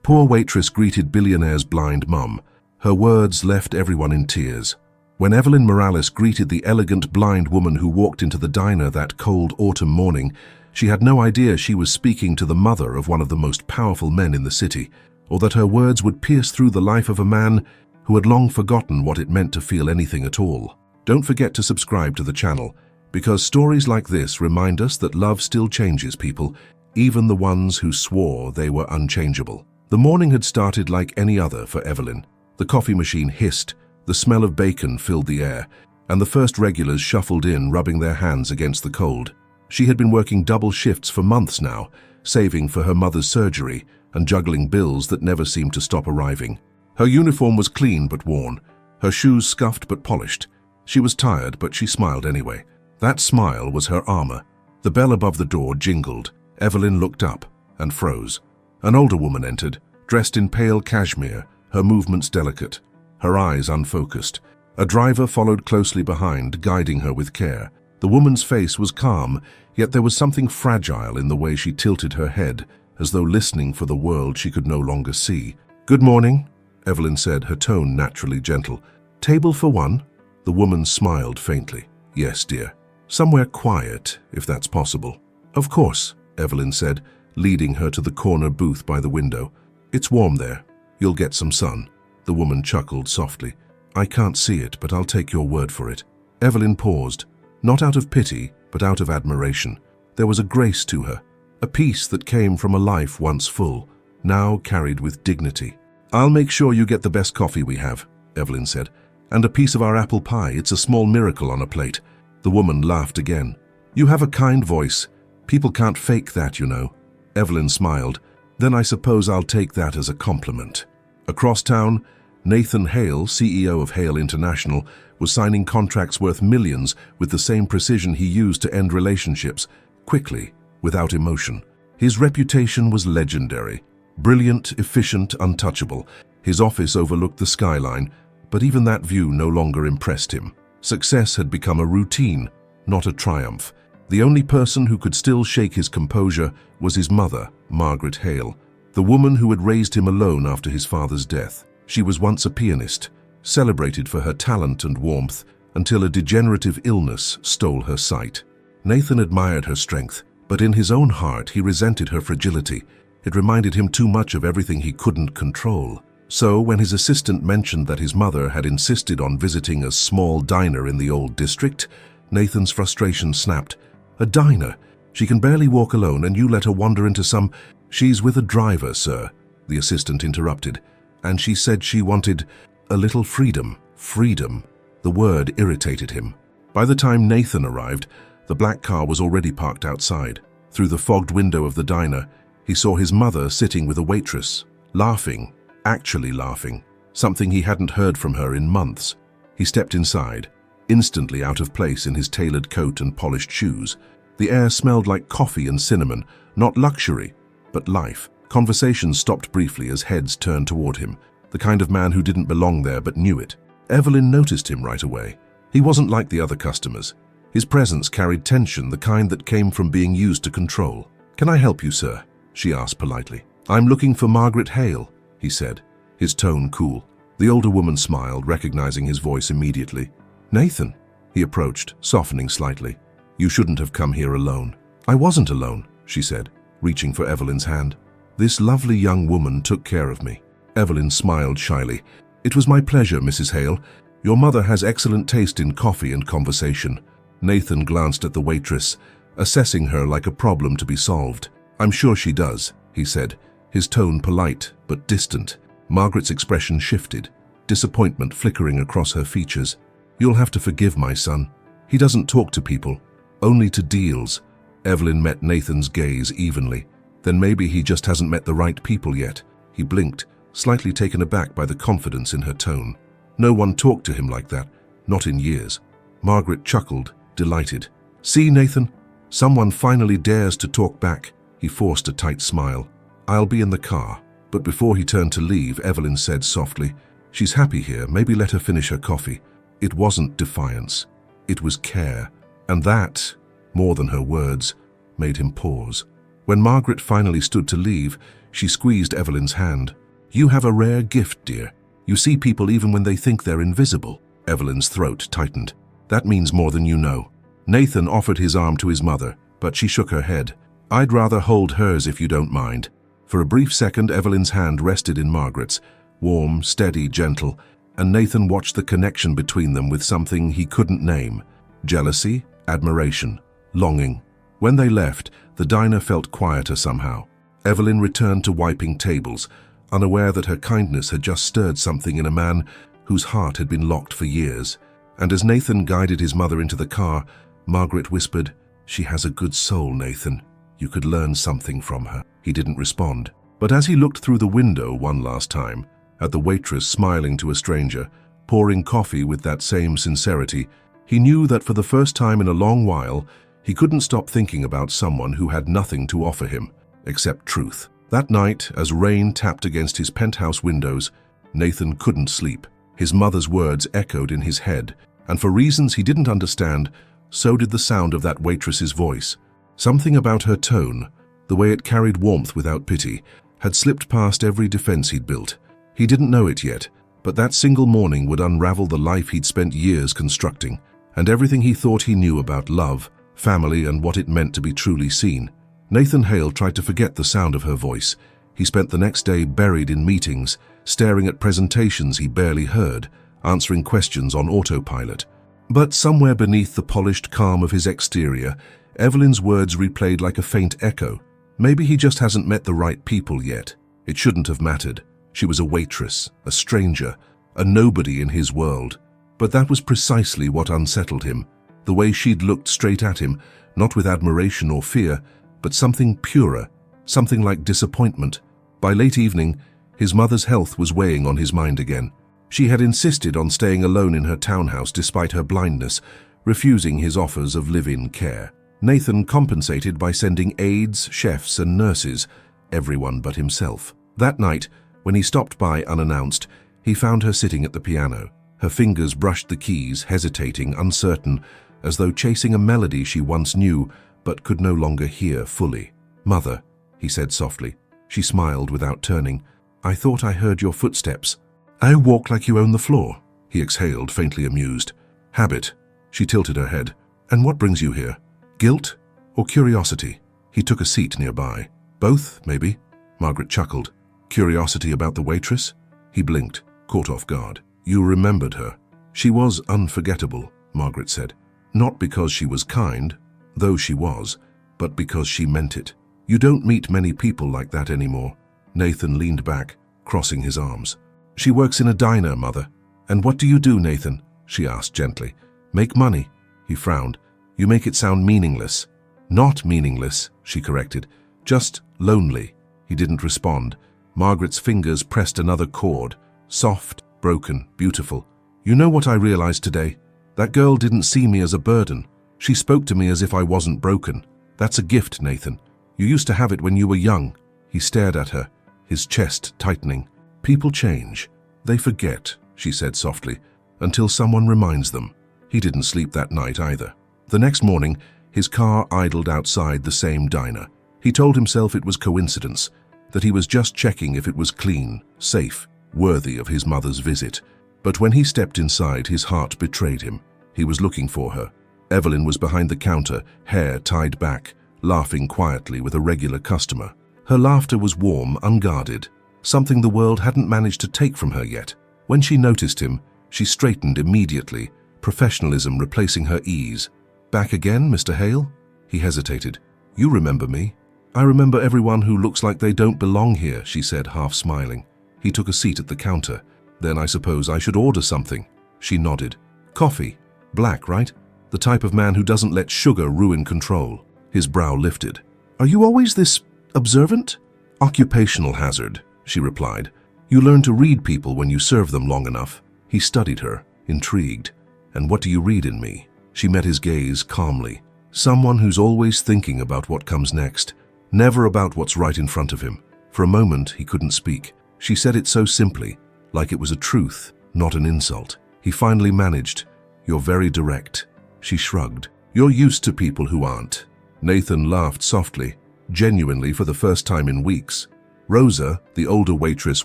Poor Waitress greeted Billionaire's blind mum. Her words left everyone in tears. When Evelyn Morales greeted the elegant blind woman who walked into the diner that cold autumn morning, she had no idea she was speaking to the mother of one of the most powerful men in the city, or that her words would pierce through the life of a man who had long forgotten what it meant to feel anything at all. Don't forget to subscribe to the channel, because stories like this remind us that love still changes people, even the ones who swore they were unchangeable. The morning had started like any other for Evelyn. The coffee machine hissed, the smell of bacon filled the air, and the first regulars shuffled in, rubbing their hands against the cold. She had been working double shifts for months now, saving for her mother's surgery and juggling bills that never seemed to stop arriving. Her uniform was clean but worn, her shoes scuffed but polished. She was tired, but she smiled anyway. That smile was her armor. The bell above the door jingled. Evelyn looked up and froze. An older woman entered, dressed in pale cashmere, her movements delicate, her eyes unfocused. A driver followed closely behind, guiding her with care. The woman's face was calm, yet there was something fragile in the way she tilted her head, as though listening for the world she could no longer see. "Good morning," Evelyn said, her tone naturally gentle. "Table for one?" The woman smiled faintly. "Yes, dear. Somewhere quiet, if that's possible." "Of course," Evelyn said, leading her to the corner booth by the window. "It's warm there. You'll get some sun." The woman chuckled softly. "I can't see it, but I'll take your word for it." Evelyn paused, not out of pity, but out of admiration. There was a grace to her, a peace that came from a life once full, now carried with dignity. "I'll make sure you get the best coffee we have," Evelyn said, "and a piece of our apple pie. It's a small miracle on a plate." The woman laughed again. "You have a kind voice. People can't fake that, you know." Evelyn smiled. "Then I suppose I'll take that as a compliment." Across town, Nathan Hale, CEO of Hale International, was signing contracts worth millions with the same precision he used to end relationships, quickly, without emotion. His reputation was legendary. Brilliant, efficient, untouchable. His office overlooked the skyline, but even that view no longer impressed him. Success had become a routine, not a triumph. The only person who could still shake his composure was his mother, Margaret Hale, the woman who had raised him alone after his father's death. She was once a pianist, celebrated for her talent and warmth, until a degenerative illness stole her sight. Nathan admired her strength, but in his own heart he resented her fragility. It reminded him too much of everything he couldn't control. So when his assistant mentioned that his mother had insisted on visiting a small diner in the old district, Nathan's frustration snapped. "A diner? She can barely walk alone, and you let her wander into some—" "She's with a driver, sir," the assistant interrupted, "and she said she wanted a little freedom." Freedom. The word irritated him. By the time Nathan arrived, the black car was already parked outside. Through the fogged window of the diner, he saw his mother sitting with a waitress, laughing, actually laughing, something he hadn't heard from her in months. He stepped inside, instantly out of place in his tailored coat and polished shoes. The air smelled like coffee and cinnamon, not luxury, but life. Conversation stopped briefly as heads turned toward him, the kind of man who didn't belong there but knew it. Evelyn noticed him right away. He wasn't like the other customers. His presence carried tension, the kind that came from being used to control. "Can I help you, sir?" she asked politely. "I'm looking for Margaret Hale," he said, his tone cool. The older woman smiled, recognizing his voice immediately. "Nathan," he approached, softening slightly. "You shouldn't have come here alone." "I wasn't alone," she said, reaching for Evelyn's hand. "This lovely young woman took care of me." Evelyn smiled shyly. "It was my pleasure, Mrs. Hale. Your mother has excellent taste in coffee and conversation." Nathan glanced at the waitress, assessing her like a problem to be solved. "I'm sure she does," he said, his tone polite but distant. Margaret's expression shifted, disappointment flickering across her features. "You'll have to forgive my son. He doesn't talk to people, only to deals." Evelyn met Nathan's gaze evenly. "Then maybe he just hasn't met the right people yet." He blinked, slightly taken aback by the confidence in her tone. No one talked to him like that, not in years. Margaret chuckled, delighted. "See, Nathan? Someone finally dares to talk back." He forced a tight smile. "I'll be in the car." But before he turned to leave, Evelyn said softly, "She's happy here, maybe let her finish her coffee." It wasn't defiance. It was care. And that, more than her words, made him pause. When Margaret finally stood to leave, she squeezed Evelyn's hand. "You have a rare gift, dear. You see people even when they think they're invisible." Evelyn's throat tightened. "That means more than you know." Nathan offered his arm to his mother, but she shook her head. "I'd rather hold hers if you don't mind." For a brief second, Evelyn's hand rested in Margaret's, warm, steady, gentle, and Nathan watched the connection between them with something he couldn't name. Jealousy, admiration, longing. When they left, the diner felt quieter somehow. Evelyn returned to wiping tables, unaware that her kindness had just stirred something in a man whose heart had been locked for years. And as Nathan guided his mother into the car, Margaret whispered, "She has a good soul, Nathan. You could learn something from her." He didn't respond. But as he looked through the window one last time, at the waitress smiling to a stranger, pouring coffee with that same sincerity, he knew that for the first time in a long while, he couldn't stop thinking about someone who had nothing to offer him, except truth. That night, as rain tapped against his penthouse windows, Nathan couldn't sleep. His mother's words echoed in his head, and for reasons he didn't understand, so did the sound of that waitress's voice. Something about her tone, the way it carried warmth without pity, had slipped past every defense he'd built. He didn't know it yet, but that single morning would unravel the life he'd spent years constructing, and everything he thought he knew about love, family, and what it meant to be truly seen. Nathan Hale tried to forget the sound of her voice. He spent the next day buried in meetings, staring at presentations he barely heard, answering questions on autopilot. But somewhere beneath the polished calm of his exterior, Evelyn's words replayed like a faint echo. Maybe he just hasn't met the right people yet. It shouldn't have mattered. She was a waitress, a stranger, a nobody in his world. But that was precisely what unsettled him. The way she'd looked straight at him, not with admiration or fear, but something purer, something like disappointment. By late evening, his mother's health was weighing on his mind again. She had insisted on staying alone in her townhouse despite her blindness, refusing his offers of live-in care. Nathan compensated by sending aides, chefs, and nurses, everyone but himself. That night, when he stopped by unannounced, he found her sitting at the piano. Her fingers brushed the keys, hesitating, uncertain, as though chasing a melody she once knew but could no longer hear fully. "Mother," he said softly. She smiled without turning. "I thought I heard your footsteps." "I walk like you own the floor," he exhaled, faintly amused. "Habit." She tilted her head. "And what brings you here? Guilt or curiosity?" He took a seat nearby. "Both, maybe." Margaret chuckled. "Curiosity about the waitress?" He blinked, caught off guard. "You remembered her." "She was unforgettable," Margaret said. "Not because she was kind, though she was, but because she meant it. You don't meet many people like that anymore." Nathan leaned back, crossing his arms. "She works in a diner, Mother." "And what do you do, Nathan?" she asked gently. "Make money." He frowned. "You make it sound meaningless." "Not meaningless," she corrected. "Just lonely." He didn't respond. Margaret's fingers pressed another chord. Soft, broken, beautiful. "You know what I realized today? That girl didn't see me as a burden. She spoke to me as if I wasn't broken. That's a gift, Nathan. You used to have it when you were young." He stared at her, his chest tightening. "People change. They forget," she said softly, "until someone reminds them." He didn't sleep that night either. The next morning, his car idled outside the same diner. He told himself it was coincidence, that he was just checking if it was clean, safe, worthy of his mother's visit. But when he stepped inside, his heart betrayed him. He was looking for her. Evelyn was behind the counter, hair tied back, laughing quietly with a regular customer. Her laughter was warm, unguarded, something the world hadn't managed to take from her yet. When she noticed him, she straightened immediately, professionalism replacing her ease. "Back again, Mr. Hale?" He hesitated. "You remember me?" "I remember everyone who looks like they don't belong here," she said, half smiling. He took a seat at the counter. "Then I suppose I should order something." She nodded. "Coffee. Black, right? The type of man who doesn't let sugar ruin control." His brow lifted. "Are you always this observant?" "Occupational hazard," she replied. "You learn to read people when you serve them long enough." He studied her, intrigued. "And what do you read in me?" She met his gaze calmly. "Someone who's always thinking about what comes next, never about what's right in front of him." For a moment, he couldn't speak. She said it so simply, like it was a truth, not an insult. He finally managed. "You're very direct." She shrugged. "You're used to people who aren't." Nathan laughed softly. genuinely for the first time in weeks. Rosa, the older waitress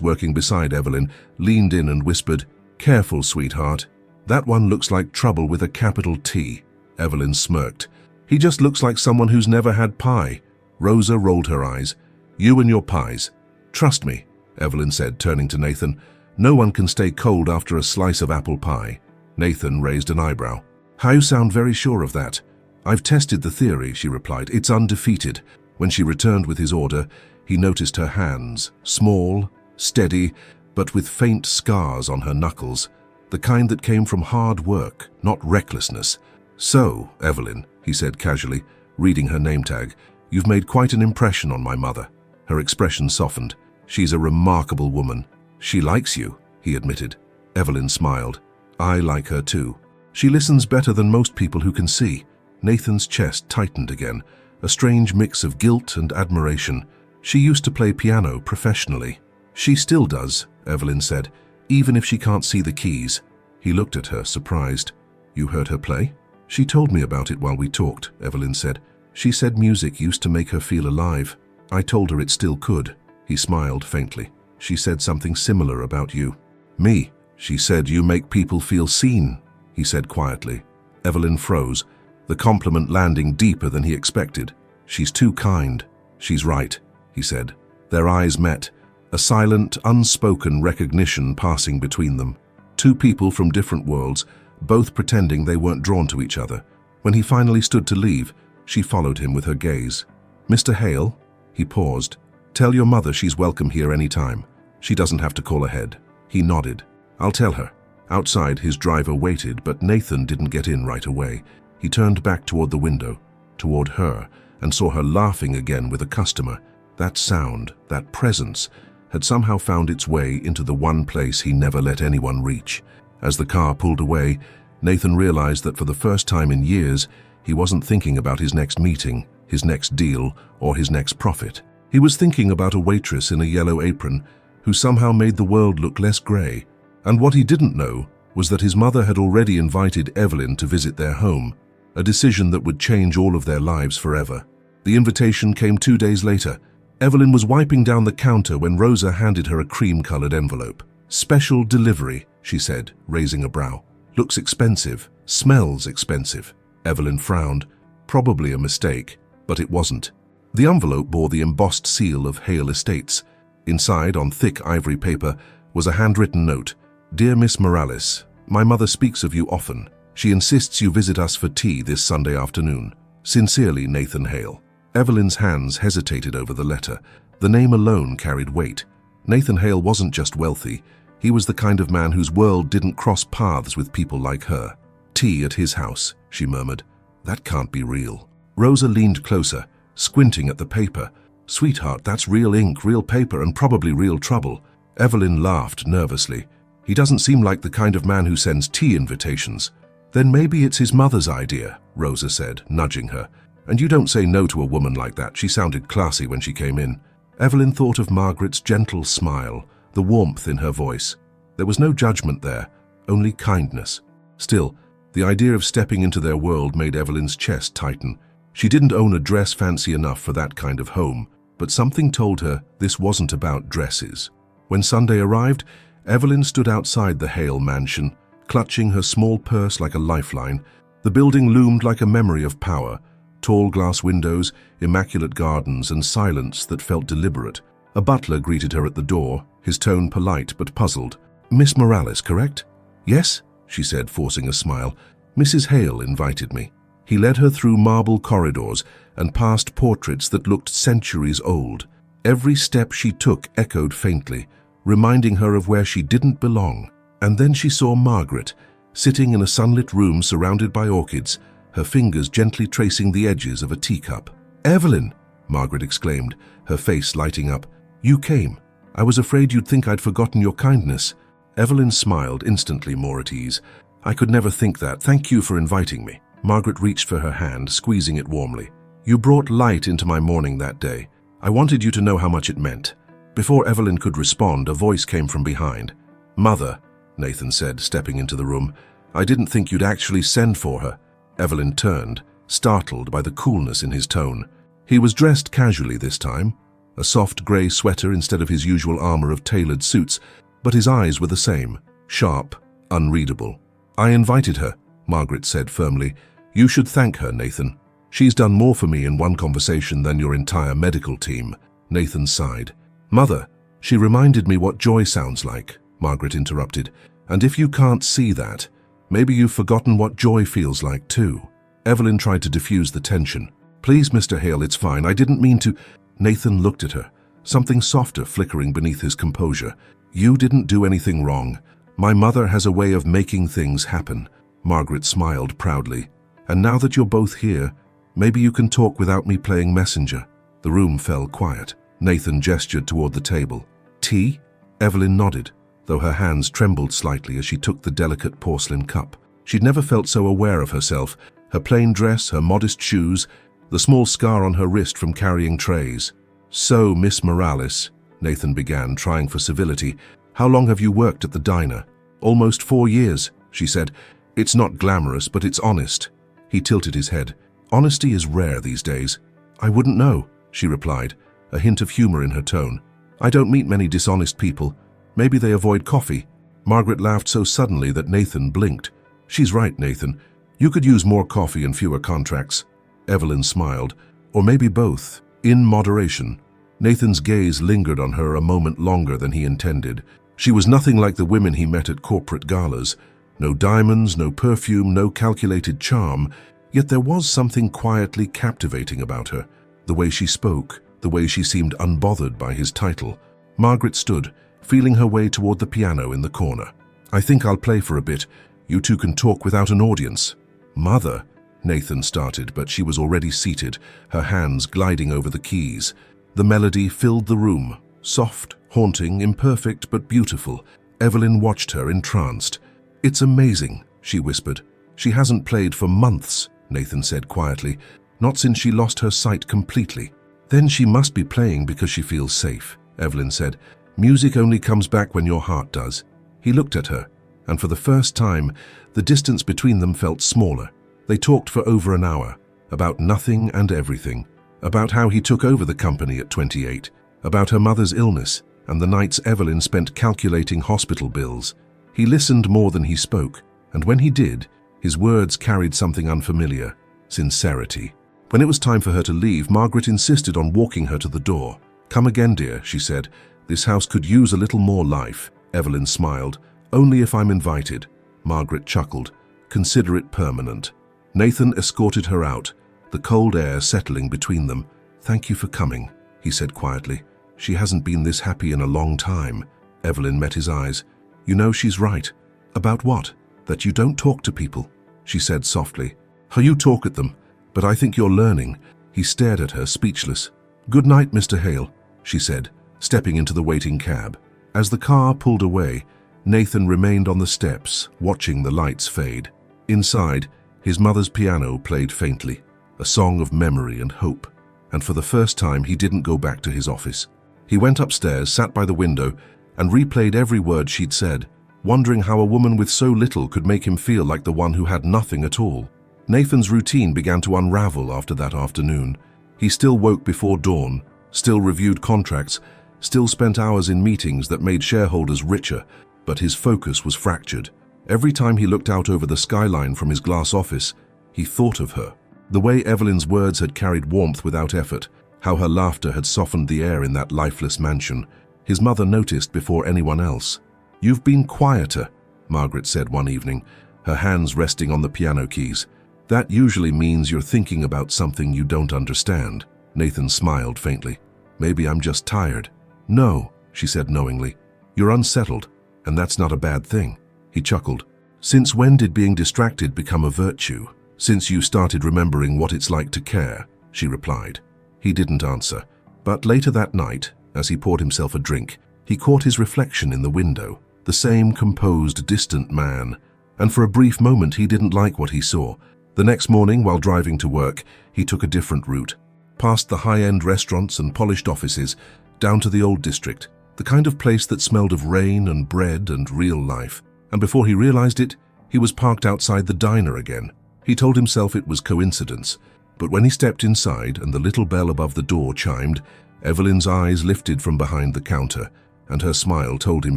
working beside Evelyn, leaned in and whispered, "Careful, sweetheart. That one looks like trouble with a capital T." Evelyn smirked. "He just looks like someone who's never had pie." Rosa rolled her eyes. "You and your pies. Trust me," Evelyn said, turning to Nathan. "No one can stay cold after a slice of apple pie." Nathan raised an eyebrow. "How you sound very sure of that." "I've tested the theory," she replied. "It's undefeated." When she returned with his order, he noticed her hands, small, steady, but with faint scars on her knuckles, the kind that came from hard work, not recklessness. "So, Evelyn," he said casually, reading her name tag, "you've made quite an impression on my mother." Her expression softened. "She's a remarkable woman." "She likes you," he admitted. Evelyn smiled. "I like her too. She listens better than most people who can see." Nathan's chest tightened again, a strange mix of guilt and admiration. "She used to play piano professionally." "She still does," Evelyn said, "even if she can't see the keys." He looked at her, surprised. "You heard her play?" "She told me about it while we talked," Evelyn said. "She said music used to make her feel alive. I told her it still could." He smiled faintly. "She said something similar about you." "Me? She said you make people feel seen," he said quietly. Evelyn froze, the compliment landing deeper than he expected. "She's too kind." "She's right," he said. Their eyes met, a silent, unspoken recognition passing between them. Two people from different worlds, both pretending they weren't drawn to each other. When he finally stood to leave, she followed him with her gaze. "Mr. Hale?" He paused. "Tell your mother she's welcome here any time. She doesn't have to call ahead." He nodded. "I'll tell her." Outside, his driver waited, but Nathan didn't get in right away. He turned back toward the window, toward her, and saw her laughing again with a customer. That sound, that presence, had somehow found its way into the one place he never let anyone reach. As the car pulled away, Nathan realized that for the first time in years, he wasn't thinking about his next meeting, his next deal, or his next profit. He was thinking about a waitress in a yellow apron who somehow made the world look less gray. And what he didn't know was that his mother had already invited Evelyn to visit their home, a decision that would change all of their lives forever. The invitation came 2 days later. Evelyn was wiping down the counter when Rosa handed her a cream-colored envelope. "Special delivery," she said, raising a brow. "Looks expensive, smells expensive." Evelyn frowned. Probably a mistake, but it wasn't. The envelope bore the embossed seal of Hale Estates. Inside, on thick ivory paper, was a handwritten note. "Dear Miss Morales, my mother speaks of you often. She insists you visit us for tea this Sunday afternoon. Sincerely, Nathan Hale." Evelyn's hands hesitated over the letter. The name alone carried weight. Nathan Hale wasn't just wealthy. He was the kind of man whose world didn't cross paths with people like her. "Tea at his house," she murmured. "That can't be real." Rosa leaned closer, squinting at the paper. "Sweetheart, that's real ink, real paper, and probably real trouble." Evelyn laughed nervously. "He doesn't seem like the kind of man who sends tea invitations." "Then maybe it's his mother's idea," Rosa said, nudging her. "And you don't say no to a woman like that." She sounded classy when she came in. Evelyn thought of Margaret's gentle smile, the warmth in her voice. There was no judgment there, only kindness. Still, the idea of stepping into their world made Evelyn's chest tighten. She didn't own a dress fancy enough for that kind of home, but something told her this wasn't about dresses. When Sunday arrived, Evelyn stood outside the Hale mansion, clutching her small purse like a lifeline. The building loomed like a memory of power. Tall glass windows, immaculate gardens, and silence that felt deliberate. A butler greeted her at the door, his tone polite but puzzled. "Miss Morales, correct?" "Yes," she said, forcing a smile. "Mrs. Hale invited me." He led her through marble corridors and past portraits that looked centuries old. Every step she took echoed faintly, reminding her of where she didn't belong. And then she saw Margaret, sitting in a sunlit room surrounded by orchids, her fingers gently tracing the edges of a teacup. "Evelyn!" Margaret exclaimed, her face lighting up. "You came. I was afraid you'd think I'd forgotten your kindness." Evelyn smiled, instantly more at ease. "I could never think that. Thank you for inviting me." Margaret reached for her hand, squeezing it warmly. "You brought light into my morning that day. I wanted you to know how much it meant." Before Evelyn could respond, a voice came from behind. "Mother," Nathan said, stepping into the room. "I didn't think you'd actually send for her." Evelyn turned, startled by the coolness in his tone. He was dressed casually this time, a soft grey sweater instead of his usual armour of tailored suits, but his eyes were the same, sharp, unreadable. "I invited her," Margaret said firmly. "You should thank her, Nathan. She's done more for me in one conversation than your entire medical team." Nathan sighed. "Mother, she reminded me what joy sounds like," Margaret interrupted. "And if you can't see that, maybe you've forgotten what joy feels like too." Evelyn tried to diffuse the tension. "Please, Mr. Hale, it's fine. I didn't mean to—" Nathan looked at her, something softer flickering beneath his composure. "You didn't do anything wrong. My mother has a way of making things happen." Margaret smiled proudly. "And now that you're both here, maybe you can talk without me playing messenger." The room fell quiet. Nathan gestured toward the table. "Tea?" Evelyn nodded, though her hands trembled slightly as she took the delicate porcelain cup. She'd never felt so aware of herself, her plain dress, her modest shoes, the small scar on her wrist from carrying trays. "So, Miss Morales," Nathan began, trying for civility, "how long have you worked at the diner?" "Almost 4 years," she said. "It's not glamorous, but it's honest." He tilted his head. "Honesty is rare these days." "I wouldn't know," she replied, a hint of humor in her tone. "I don't meet many dishonest people. Maybe they avoid coffee." Margaret laughed so suddenly that Nathan blinked. "She's right, Nathan. You could use more coffee and fewer contracts." Evelyn smiled. "Or maybe both, in moderation." Nathan's gaze lingered on her a moment longer than he intended. She was nothing like the women he met at corporate galas. No diamonds, no perfume, no calculated charm, yet there was something quietly captivating about her. The way she spoke, the way she seemed unbothered by his title. Margaret stood, feeling her way toward the piano in the corner. "I think I'll play for a bit. You two can talk without an audience." "Mother," Nathan started, but she was already seated, her hands gliding over the keys. The melody filled the room, soft, haunting, imperfect, but beautiful. Evelyn watched her entranced. "It's amazing," she whispered. "She hasn't played for months," Nathan said quietly. "Not since she lost her sight completely." "Then she must be playing because she feels safe," Evelyn said. "Music only comes back when your heart does." He looked at her, and for the first time, the distance between them felt smaller. They talked for over an hour, about nothing and everything, about how he took over the company at 28, about her mother's illness, and the nights Evelyn spent calculating hospital bills. He listened more than he spoke, and when he did, his words carried something unfamiliar, sincerity. When it was time for her to leave, Margaret insisted on walking her to the door. "Come again, dear," she said. "This house could use a little more life." Evelyn smiled. "Only if I'm invited." Margaret chuckled. "Consider it permanent." Nathan escorted her out, the cold air settling between them. "Thank you for coming," he said quietly. "She hasn't been this happy in a long time." Evelyn met his eyes. "You know she's right." "About what?" "That you don't talk to people," she said softly. "How you talk at them, but I think you're learning." He stared at her, speechless. "Good night, Mr. Hale," she said, stepping into the waiting cab. As the car pulled away, Nathan remained on the steps, watching the lights fade. Inside, his mother's piano played faintly, a song of memory and hope, and for the first time he didn't go back to his office. He went upstairs, sat by the window, and replayed every word she'd said, wondering how a woman with so little could make him feel like the one who had nothing at all. Nathan's routine began to unravel after that afternoon. He still woke before dawn, still reviewed contracts, still spent hours in meetings that made shareholders richer, but his focus was fractured. Every time he looked out over the skyline from his glass office, he thought of her. The way Evelyn's words had carried warmth without effort, how her laughter had softened the air in that lifeless mansion. His mother noticed before anyone else. "You've been quieter," Margaret said one evening, her hands resting on the piano keys. "That usually means you're thinking about something you don't understand." Nathan smiled faintly. "Maybe I'm just tired." "No," she said knowingly. "You're unsettled, and that's not a bad thing." He chuckled. "Since when did being distracted become a virtue?" "Since you started remembering what it's like to care," she replied. He didn't answer, but later that night, as he poured himself a drink, he caught his reflection in the window, the same composed, distant man, and for a brief moment he didn't like what he saw. The next morning, while driving to work, he took a different route, past the high-end restaurants and polished offices, down to the old district, the kind of place that smelled of rain and bread and real life. And before he realized it, he was parked outside the diner again. He told himself it was coincidence, But when he stepped inside and the little bell above the door chimed, Evelyn's eyes lifted from behind the counter, and her smile told him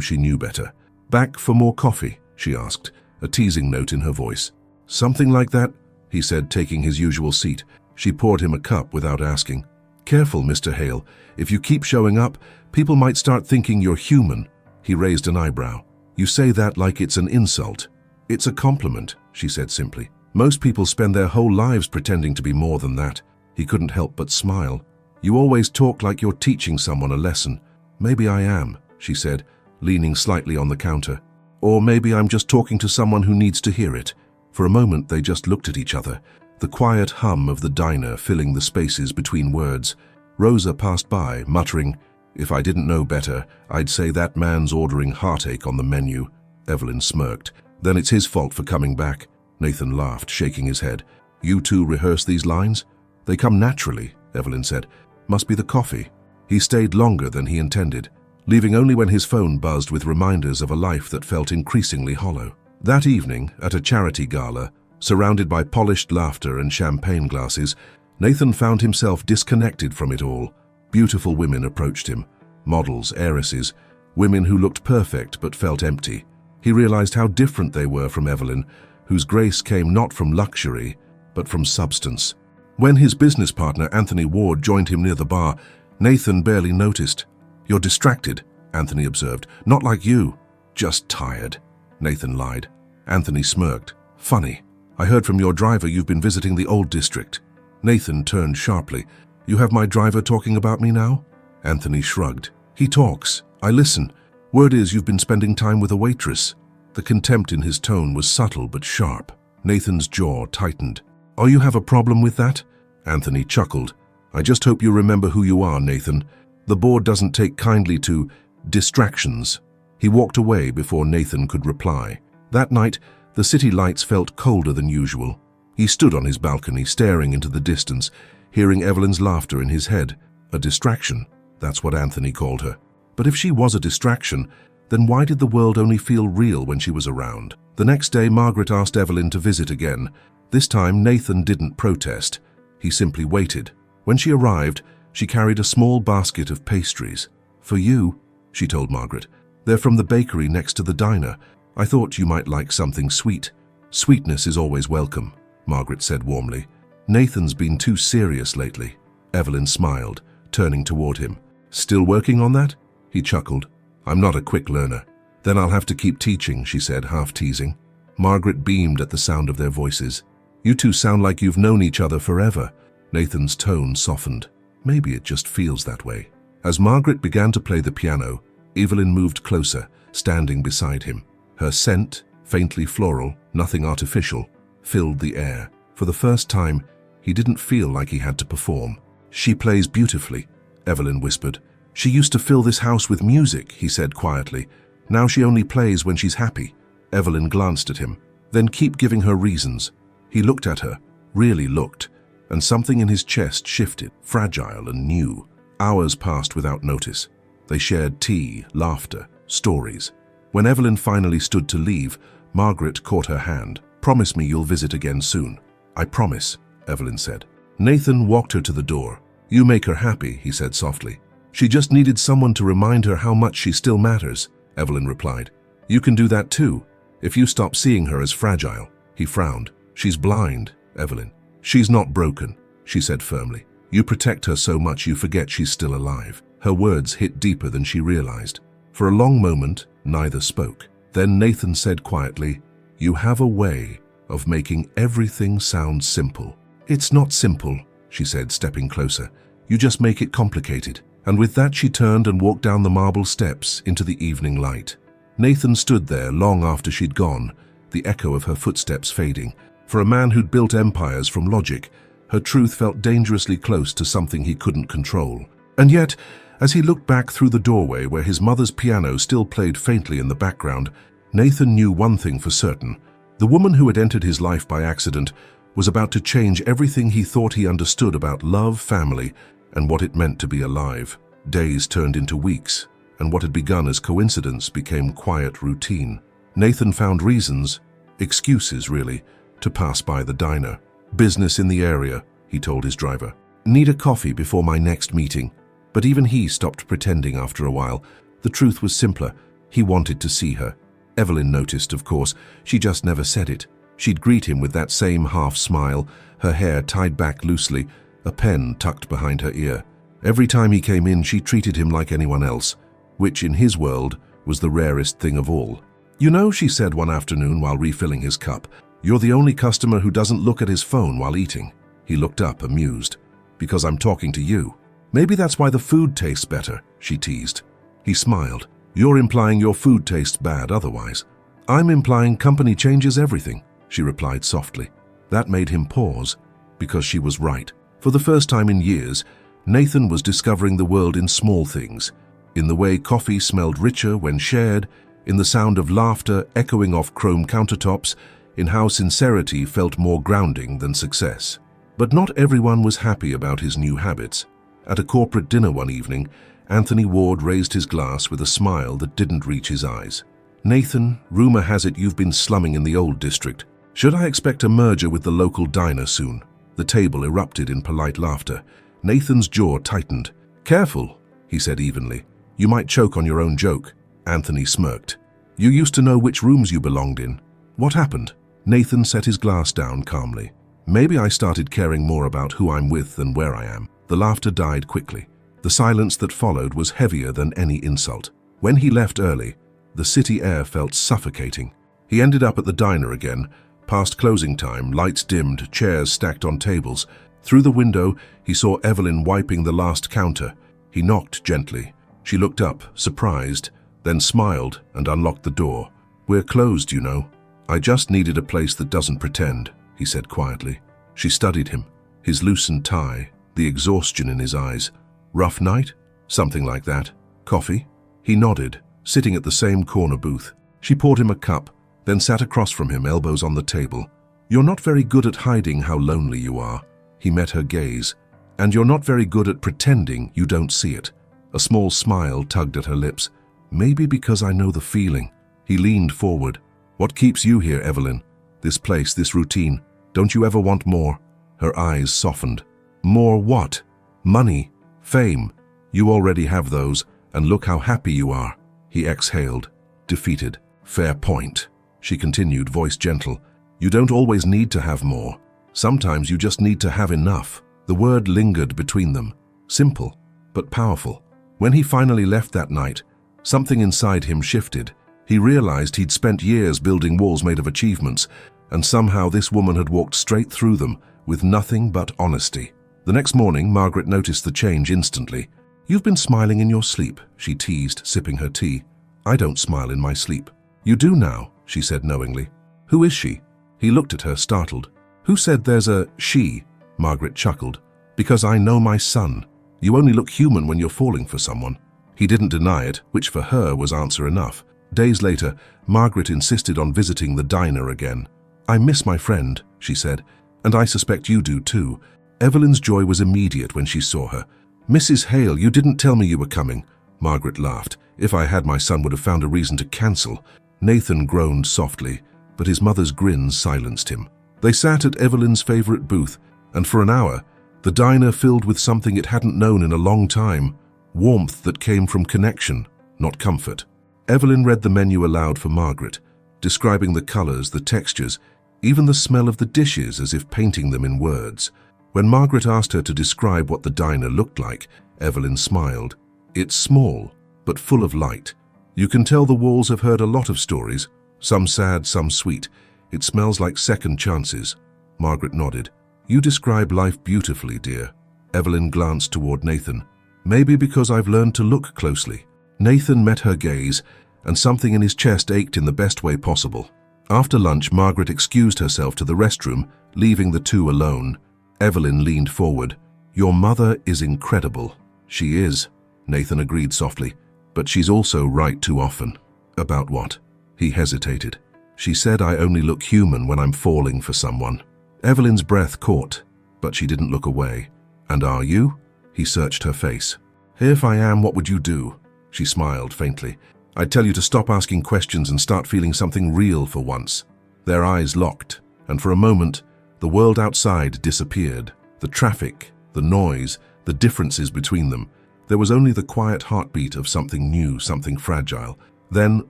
she knew better. "Back for more coffee?" she asked, a teasing note in her voice. "Something like that," he said, taking his usual seat. She poured him a cup without asking. "Careful, Mr. Hale. If you keep showing up, people might start thinking you're human." He raised an eyebrow. "You say that like it's an insult." "It's a compliment," she said simply. "Most people spend their whole lives pretending to be more than that." He couldn't help but smile. "You always talk like you're teaching someone a lesson." "Maybe I am," she said, leaning slightly on the counter. "Or maybe I'm just talking to someone who needs to hear it." For a moment they just looked at each other, the quiet hum of the diner filling the spaces between words. Rosa passed by, muttering, "If I didn't know better, I'd say that man's ordering heartache on the menu." Evelyn smirked. "Then it's his fault for coming back." Nathan laughed, shaking his head. "You two rehearse these lines?" "They come naturally," Evelyn said. "Must be the coffee." He stayed longer than he intended, leaving only when his phone buzzed with reminders of a life that felt increasingly hollow. That evening, at a charity gala, surrounded by polished laughter and champagne glasses, Nathan found himself disconnected from it all. Beautiful women approached him, models, heiresses, women who looked perfect but felt empty. He realized how different they were from Evelyn, whose grace came not from luxury, but from substance. When his business partner, Anthony Ward, joined him near the bar, Nathan barely noticed. "You're distracted," Anthony observed. "Not like you." "Just tired," Nathan lied. Anthony smirked. "Funny. I heard from your driver you've been visiting the old district." Nathan turned sharply. "You have my driver talking about me now?" Anthony shrugged. "He talks. I listen. Word is you've been spending time with a waitress." The contempt in his tone was subtle but sharp. Nathan's jaw tightened. "Oh, you have a problem with that?" Anthony chuckled. "I just hope you remember who you are, Nathan. The board doesn't take kindly to distractions." He walked away before Nathan could reply. That night, the city lights felt colder than usual. He stood on his balcony, staring into the distance, hearing Evelyn's laughter in his head. A distraction, that's what Anthony called her. But if she was a distraction, then why did the world only feel real when she was around? The next day, Margaret asked Evelyn to visit again. This time, Nathan didn't protest. He simply waited. When she arrived, she carried a small basket of pastries. "For you," she told Margaret. "They're from the bakery next to the diner. I thought you might like something sweet." "Sweetness is always welcome," Margaret said warmly. "Nathan's been too serious lately." Evelyn smiled, turning toward him. "Still working on that?" He chuckled. "I'm not a quick learner." "Then I'll have to keep teaching," she said, half teasing. Margaret beamed at the sound of their voices. "You two sound like you've known each other forever." Nathan's tone softened. "Maybe it just feels that way." As Margaret began to play the piano, Evelyn moved closer, standing beside him. Her scent, faintly floral, nothing artificial, filled the air. For the first time, he didn't feel like he had to perform. "She plays beautifully," Evelyn whispered. "She used to fill this house with music," he said quietly. "Now she only plays when she's happy." Evelyn glanced at him. "Then keep giving her reasons." He looked at her, really looked, and something in his chest shifted, fragile and new. Hours passed without notice. They shared tea, laughter, stories. When Evelyn finally stood to leave, Margaret caught her hand. "Promise me you'll visit again soon." "I promise," Evelyn said. Nathan walked her to the door. "You make her happy," he said softly. "She just needed someone to remind her how much she still matters," Evelyn replied. "You can do that too, if you stop seeing her as fragile." He frowned. "She's blind, Evelyn." "She's not broken," she said firmly. "You protect her so much you forget she's still alive." Her words hit deeper than she realized. For a long moment, neither spoke. Then Nathan said quietly, "You have a way of making everything sound simple." "It's not simple," she said, stepping closer. "You just make it complicated." And with that she turned and walked down the marble steps into the evening light. Nathan stood there long after she'd gone, the echo of her footsteps fading. For a man who'd built empires from logic, her truth felt dangerously close to something he couldn't control. And yet, as he looked back through the doorway where his mother's piano still played faintly in the background, Nathan knew one thing for certain. The woman who had entered his life by accident was about to change everything he thought he understood about love, family, and what it meant to be alive. Days turned into weeks, and what had begun as coincidence became quiet routine. Nathan found reasons, excuses really, to pass by the diner. Business in the area, he told his driver. Need a coffee before my next meeting. But even he stopped pretending after a while. The truth was simpler. He wanted to see her. Evelyn noticed, of course. She just never said it. She'd greet him with that same half smile, her hair tied back loosely, a pen tucked behind her ear. Every time he came in, she treated him like anyone else, which in his world was the rarest thing of all. You know, she said one afternoon while refilling his cup, you're the only customer who doesn't look at his phone while eating. He looked up, amused. Because I'm talking to you. Maybe that's why the food tastes better, she teased. He smiled. You're implying your food tastes bad otherwise. I'm implying company changes everything, she replied softly. That made him pause, because she was right. For the first time in years, Nathan was discovering the world in small things, in the way coffee smelled richer when shared, in the sound of laughter echoing off chrome countertops, in how sincerity felt more grounding than success. But not everyone was happy about his new habits. At a corporate dinner one evening, Anthony Ward raised his glass with a smile that didn't reach his eyes. Nathan, rumor has it you've been slumming in the old district. Should I expect a merger with the local diner soon? The table erupted in polite laughter. Nathan's jaw tightened. Careful, he said evenly. You might choke on your own joke. Anthony smirked. You used to know which rooms you belonged in. What happened? Nathan set his glass down calmly. Maybe I started caring more about who I'm with than where I am. The laughter died quickly. The silence that followed was heavier than any insult. When he left early, the city air felt suffocating. He ended up at the diner again. Past closing time, lights dimmed, chairs stacked on tables. Through the window, he saw Evelyn wiping the last counter. He knocked gently. She looked up, surprised, then smiled and unlocked the door. We're closed, you know. I just needed a place that doesn't pretend, he said quietly. She studied him, his loosened tie, the exhaustion in his eyes. Rough night? Something like that. Coffee? He nodded, sitting at the same corner booth. She poured him a cup, then sat across from him, elbows on the table. You're not very good at hiding how lonely you are. He met her gaze. And you're not very good at pretending you don't see it. A small smile tugged at her lips. Maybe because I know the feeling. He leaned forward. What keeps you here, Evelyn? This place, this routine. Don't you ever want more? Her eyes softened. More what? Money? Fame? You already have those, and look how happy you are. He exhaled, defeated. Fair point. She continued, voice gentle. You don't always need to have more. Sometimes you just need to have enough. The word lingered between them. Simple, but powerful. When he finally left that night, something inside him shifted. He realized he'd spent years building walls made of achievements, and somehow this woman had walked straight through them with nothing but honesty. The next morning, Margaret noticed the change instantly. You've been smiling in your sleep, she teased, sipping her tea. I don't smile in my sleep. You do now, she said knowingly. Who is she? He looked at her, startled. Who said there's a she? Margaret chuckled. Because I know my son. You only look human when you're falling for someone. He didn't deny it, which for her was answer enough. Days later, Margaret insisted on visiting the diner again. I miss my friend, she said, and I suspect you do too. Evelyn's joy was immediate when she saw her. Mrs. Hale, you didn't tell me you were coming. Margaret laughed. If I had, my son would have found a reason to cancel. Nathan groaned softly, but his mother's grin silenced him. They sat at Evelyn's favorite booth, and for an hour, the diner filled with something it hadn't known in a long time, warmth that came from connection, not comfort. Evelyn read the menu aloud for Margaret, describing the colors, the textures, even the smell of the dishes as if painting them in words. When Margaret asked her to describe what the diner looked like, Evelyn smiled. It's small, but full of light. You can tell the walls have heard a lot of stories, some sad, some sweet. It smells like second chances. Margaret nodded. You describe life beautifully, dear. Evelyn glanced toward Nathan. Maybe because I've learned to look closely. Nathan met her gaze, and something in his chest ached in the best way possible. After lunch, Margaret excused herself to the restroom, leaving the two alone. Evelyn leaned forward. Your mother is incredible. She is, Nathan agreed softly, but she's also right too often. About what? He hesitated. She said I only look human when I'm falling for someone. Evelyn's breath caught, but she didn't look away. And are you? He searched her face. If I am, what would you do? She smiled faintly. I'd tell you to stop asking questions and start feeling something real for once. Their eyes locked, and for a moment, the world outside disappeared. The traffic, the noise, the differences between them. There was only the quiet heartbeat of something new, something fragile. Then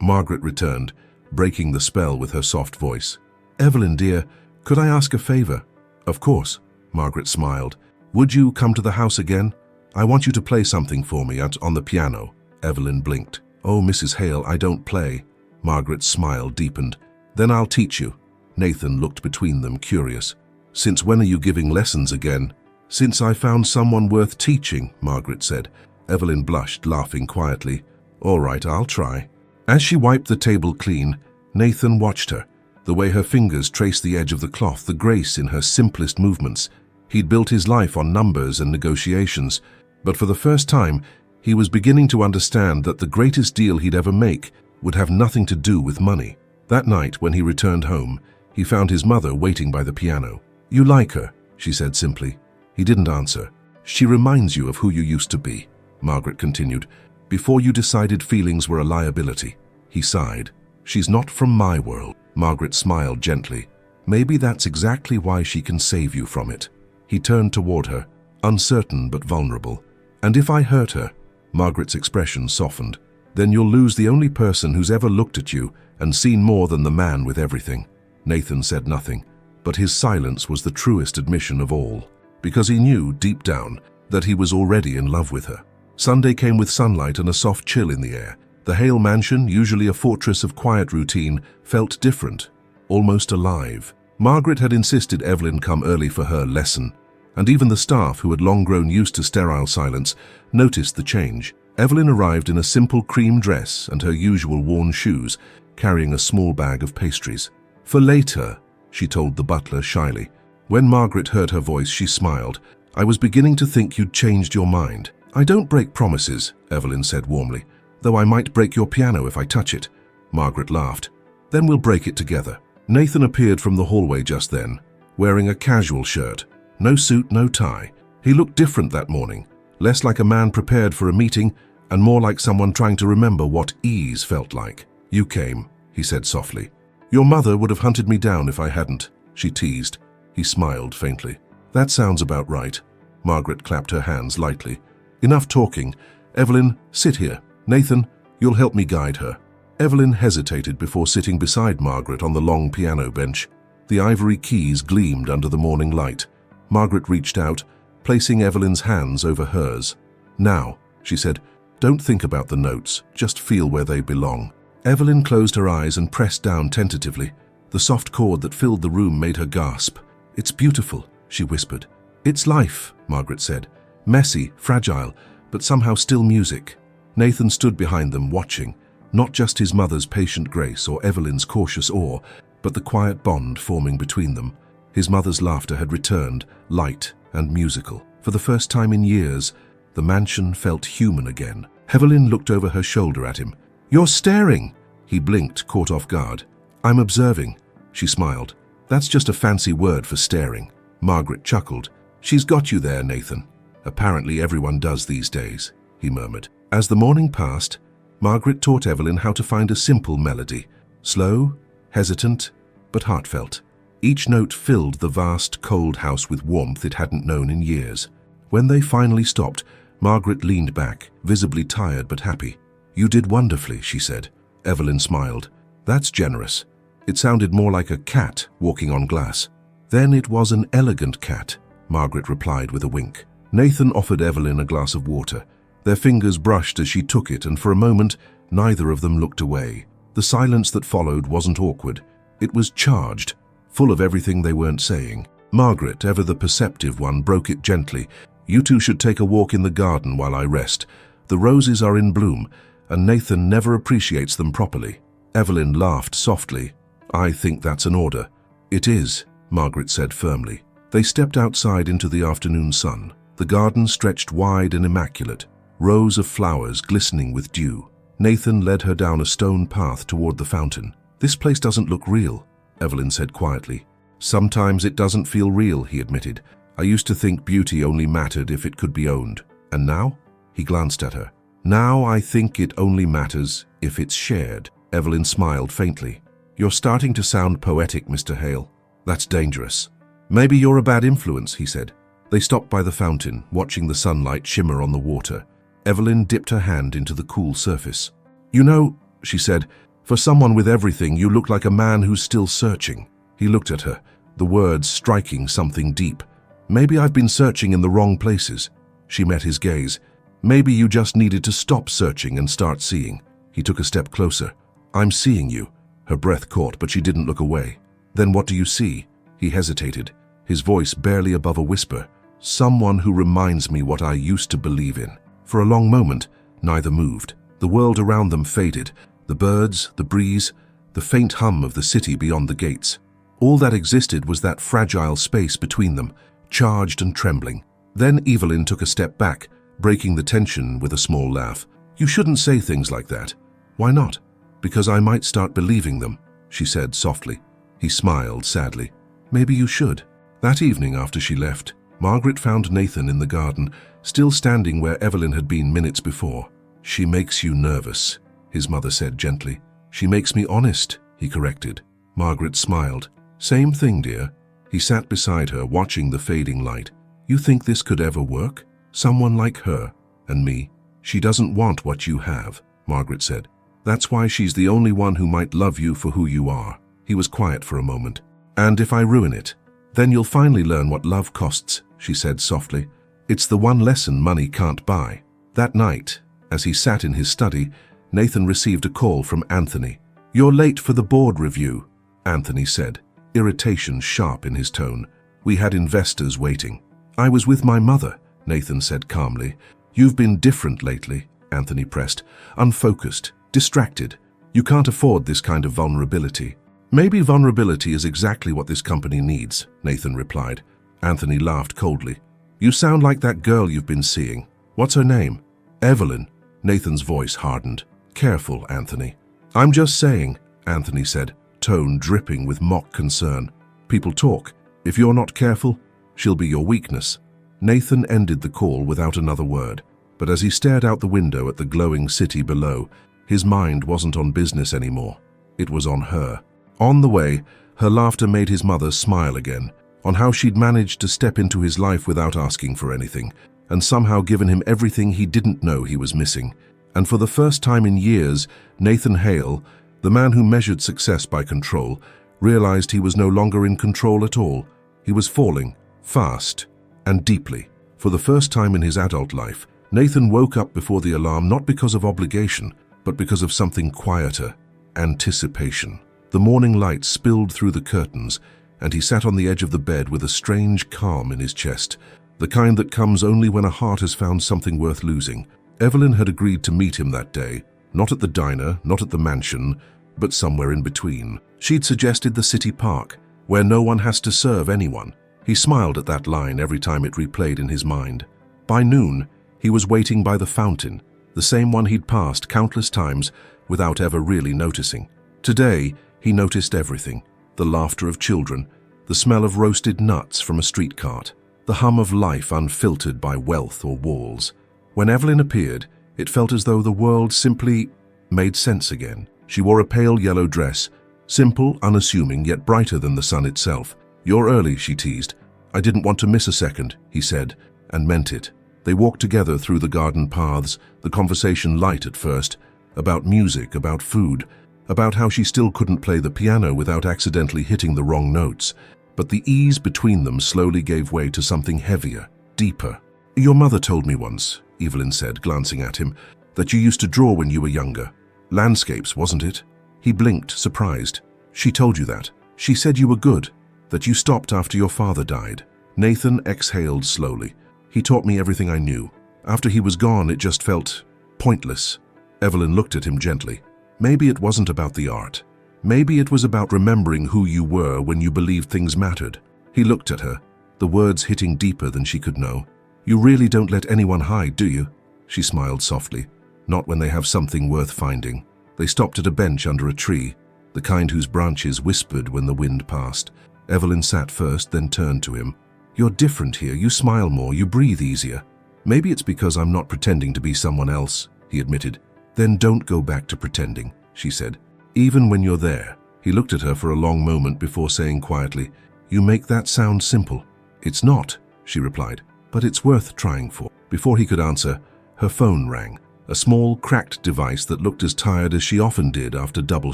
Margaret returned, breaking the spell with her soft voice. "Evelyn, dear, could I ask a favor?" "Of course," Margaret smiled. "Would you come to the house again? I want you to play something for me on the piano." Evelyn blinked. "Oh, Mrs. Hale, I don't play." Margaret's smile deepened. "Then I'll teach you." Nathan looked between them, curious. "Since when are you giving lessons again?" "Since I found someone worth teaching," Margaret said. Evelyn blushed, laughing quietly. "All right, I'll try." As she wiped the table clean, Nathan watched her. The way her fingers traced the edge of the cloth, the grace in her simplest movements. He'd built his life on numbers and negotiations, but for the first time, he was beginning to understand that the greatest deal he'd ever make would have nothing to do with money. That night, when he returned home, he found his mother waiting by the piano. "You like her," she said simply. He didn't answer. "She reminds you of who you used to be," Margaret continued, "before you decided feelings were a liability." He sighed. "She's not from my world." Margaret smiled gently. "Maybe that's exactly why she can save you from it." He turned toward her, uncertain but vulnerable. "And if I hurt her?" Margaret's expression softened. "Then you'll lose the only person who's ever looked at you and seen more than the man with everything." Nathan said nothing, but his silence was the truest admission of all, because he knew, deep down, that he was already in love with her. Sunday came with sunlight and a soft chill in the air. The Hale mansion, usually a fortress of quiet routine, felt different, almost alive. Margaret had insisted Evelyn come early for her lesson, and even the staff, who had long grown used to sterile silence, noticed the change. Evelyn arrived in a simple cream dress and her usual worn shoes, carrying a small bag of pastries. "For later," she told the butler shyly. When Margaret heard her voice, she smiled. "I was beginning to think you'd changed your mind." "I don't break promises," Evelyn said warmly, "though I might break your piano if I touch it." Margaret laughed. "Then we'll break it together." Nathan appeared from the hallway just then, wearing a casual shirt. No suit, no tie. He looked different that morning, less like a man prepared for a meeting and more like someone trying to remember what ease felt like. "You came," he said softly. "Your mother would have hunted me down if I hadn't," she teased. He smiled faintly. "That sounds about right." Margaret clapped her hands lightly. "Enough talking. Evelyn, sit here. Nathan, you'll help me guide her." Evelyn hesitated before sitting beside Margaret on the long piano bench. The ivory keys gleamed under the morning light. Margaret reached out, placing Evelyn's hands over hers. "Now," she said, "don't think about the notes, just feel where they belong." Evelyn closed her eyes and pressed down tentatively. The soft chord that filled the room made her gasp. "It's beautiful," she whispered. "It's life," Margaret said. "Messy, fragile, but somehow still music." Nathan stood behind them, watching, not just his mother's patient grace or Evelyn's cautious awe, but the quiet bond forming between them. His mother's laughter had returned, light and musical. For the first time in years, the mansion felt human again. Evelyn looked over her shoulder at him. "You're staring!" He blinked, caught off guard. "I'm observing," she smiled. "That's just a fancy word for staring." Margaret chuckled. "She's got you there, Nathan." "Apparently everyone does these days," he murmured. As the morning passed, Margaret taught Evelyn how to find a simple melody, slow, hesitant, but heartfelt. Each note filled the vast, cold house with warmth it hadn't known in years. When they finally stopped, Margaret leaned back, visibly tired but happy. "You did wonderfully," she said. Evelyn smiled. "That's generous." It sounded more like a cat walking on glass. "Then it was an elegant cat," Margaret replied with a wink. Nathan offered Evelyn a glass of water. Their fingers brushed as she took it, and for a moment, neither of them looked away. The silence that followed wasn't awkward. It was charged, full of everything they weren't saying. Margaret, ever the perceptive one, broke it gently. "You two should take a walk in the garden while I rest. The roses are in bloom, and Nathan never appreciates them properly." Evelyn laughed softly. "I think that's an order." "It is," Margaret said firmly. They stepped outside into the afternoon sun. The garden stretched wide and immaculate, rows of flowers glistening with dew. Nathan led her down a stone path toward the fountain. "This place doesn't look real," Evelyn said quietly. "Sometimes it doesn't feel real," he admitted. "I used to think beauty only mattered if it could be owned. And now?" He glanced at her. "Now I think it only matters if it's shared." Evelyn smiled faintly. "You're starting to sound poetic, Mr. Hale. That's dangerous." "Maybe you're a bad influence," he said. They stopped by the fountain, watching the sunlight shimmer on the water. Evelyn dipped her hand into the cool surface. "You know," she said, "for someone with everything, you look like a man who's still searching." He looked at her, the words striking something deep. "Maybe I've been searching in the wrong places." She met his gaze. "Maybe you just needed to stop searching and start seeing." He took a step closer. "I'm seeing you." Her breath caught, but she didn't look away. "Then what do you see?" He hesitated, his voice barely above a whisper. "Someone who reminds me what I used to believe in." For a long moment, neither moved. The world around them faded, the birds, the breeze, the faint hum of the city beyond the gates. All that existed was that fragile space between them, charged and trembling. Then Evelyn took a step back, breaking the tension with a small laugh. "You shouldn't say things like that." "Why not?" "Because I might start believing them," she said softly. He smiled sadly. "Maybe you should." That evening after she left, Margaret found Nathan in the garden, still standing where Evelyn had been minutes before. "She makes you nervous," his mother said gently. "She makes me honest," he corrected. Margaret smiled. "Same thing, dear." He sat beside her, watching the fading light. "You think this could ever work? Someone like her and me?" "She doesn't want what you have," Margaret said. "That's why she's the only one who might love you for who you are." He was quiet for a moment. "And if I ruin it, then you'll finally learn what love costs," she said softly. "It's the one lesson money can't buy." That night, as he sat in his study, Nathan received a call from Anthony. "You're late for the board review," Anthony said, irritation sharp in his tone. "We had investors waiting." "I was with my mother," Nathan said calmly. "You've been different lately," Anthony pressed. "Unfocused, distracted. You can't afford this kind of vulnerability." "Maybe vulnerability is exactly what this company needs," Nathan replied. Anthony laughed coldly. "You sound like that girl you've been seeing. What's her name?" "Evelyn." Nathan's voice hardened. "Careful, Anthony." "I'm just saying," Anthony said, tone dripping with mock concern. "People talk. If you're not careful, she'll be your weakness." Nathan ended the call without another word, but as he stared out the window at the glowing city below, his mind wasn't on business anymore. It was on her. On the way, her laughter made his mother smile again, on how she'd managed to step into his life without asking for anything, and somehow given him everything he didn't know he was missing. And for the first time in years, Nathan Hale, the man who measured success by control, realized he was no longer in control at all. He was falling, fast and deeply. For the first time in his adult life, Nathan woke up before the alarm not because of obligation, but because of something quieter, anticipation. The morning light spilled through the curtains, and he sat on the edge of the bed with a strange calm in his chest, the kind that comes only when a heart has found something worth losing. Evelyn had agreed to meet him that day, not at the diner, not at the mansion, but somewhere in between. She'd suggested the city park, where no one has to serve anyone. He smiled at that line every time it replayed in his mind. By noon, he was waiting by the fountain, the same one he'd passed countless times without ever really noticing. Today, he noticed everything: the laughter of children, the smell of roasted nuts from a street cart, the hum of life unfiltered by wealth or walls. When Evelyn appeared, it felt as though the world simply made sense again. She wore a pale yellow dress, simple, unassuming, yet brighter than the sun itself. "You're early," she teased. "I didn't want to miss a second," he said, and meant it. They walked together through the garden paths, the conversation light at first, about music, about food, about how she still couldn't play the piano without accidentally hitting the wrong notes. But the ease between them slowly gave way to something heavier, deeper. "Your mother told me once," Evelyn said, glancing at him, "that you used to draw when you were younger. Landscapes, wasn't it?" He blinked, surprised. "She told you that? She said you were good, that you stopped after your father died." Nathan exhaled slowly. "He taught me everything I knew. After he was gone, it just felt pointless." Evelyn looked at him gently. "Maybe it wasn't about the art. Maybe it was about remembering who you were when you believed things mattered." He looked at her, the words hitting deeper than she could know. "You really don't let anyone hide, do you?" She smiled softly. "Not when they have something worth finding." They stopped at a bench under a tree, the kind whose branches whispered when the wind passed. Evelyn sat first, then turned to him. "You're different here. You smile more. You breathe easier." "Maybe it's because I'm not pretending to be someone else," he admitted. "Then don't go back to pretending," she said. "Even when you're there." He looked at her for a long moment before saying quietly, "You make that sound simple." "It's not," she replied, "but it's worth trying for." Before he could answer, her phone rang, a small, cracked device that looked as tired as she often did after double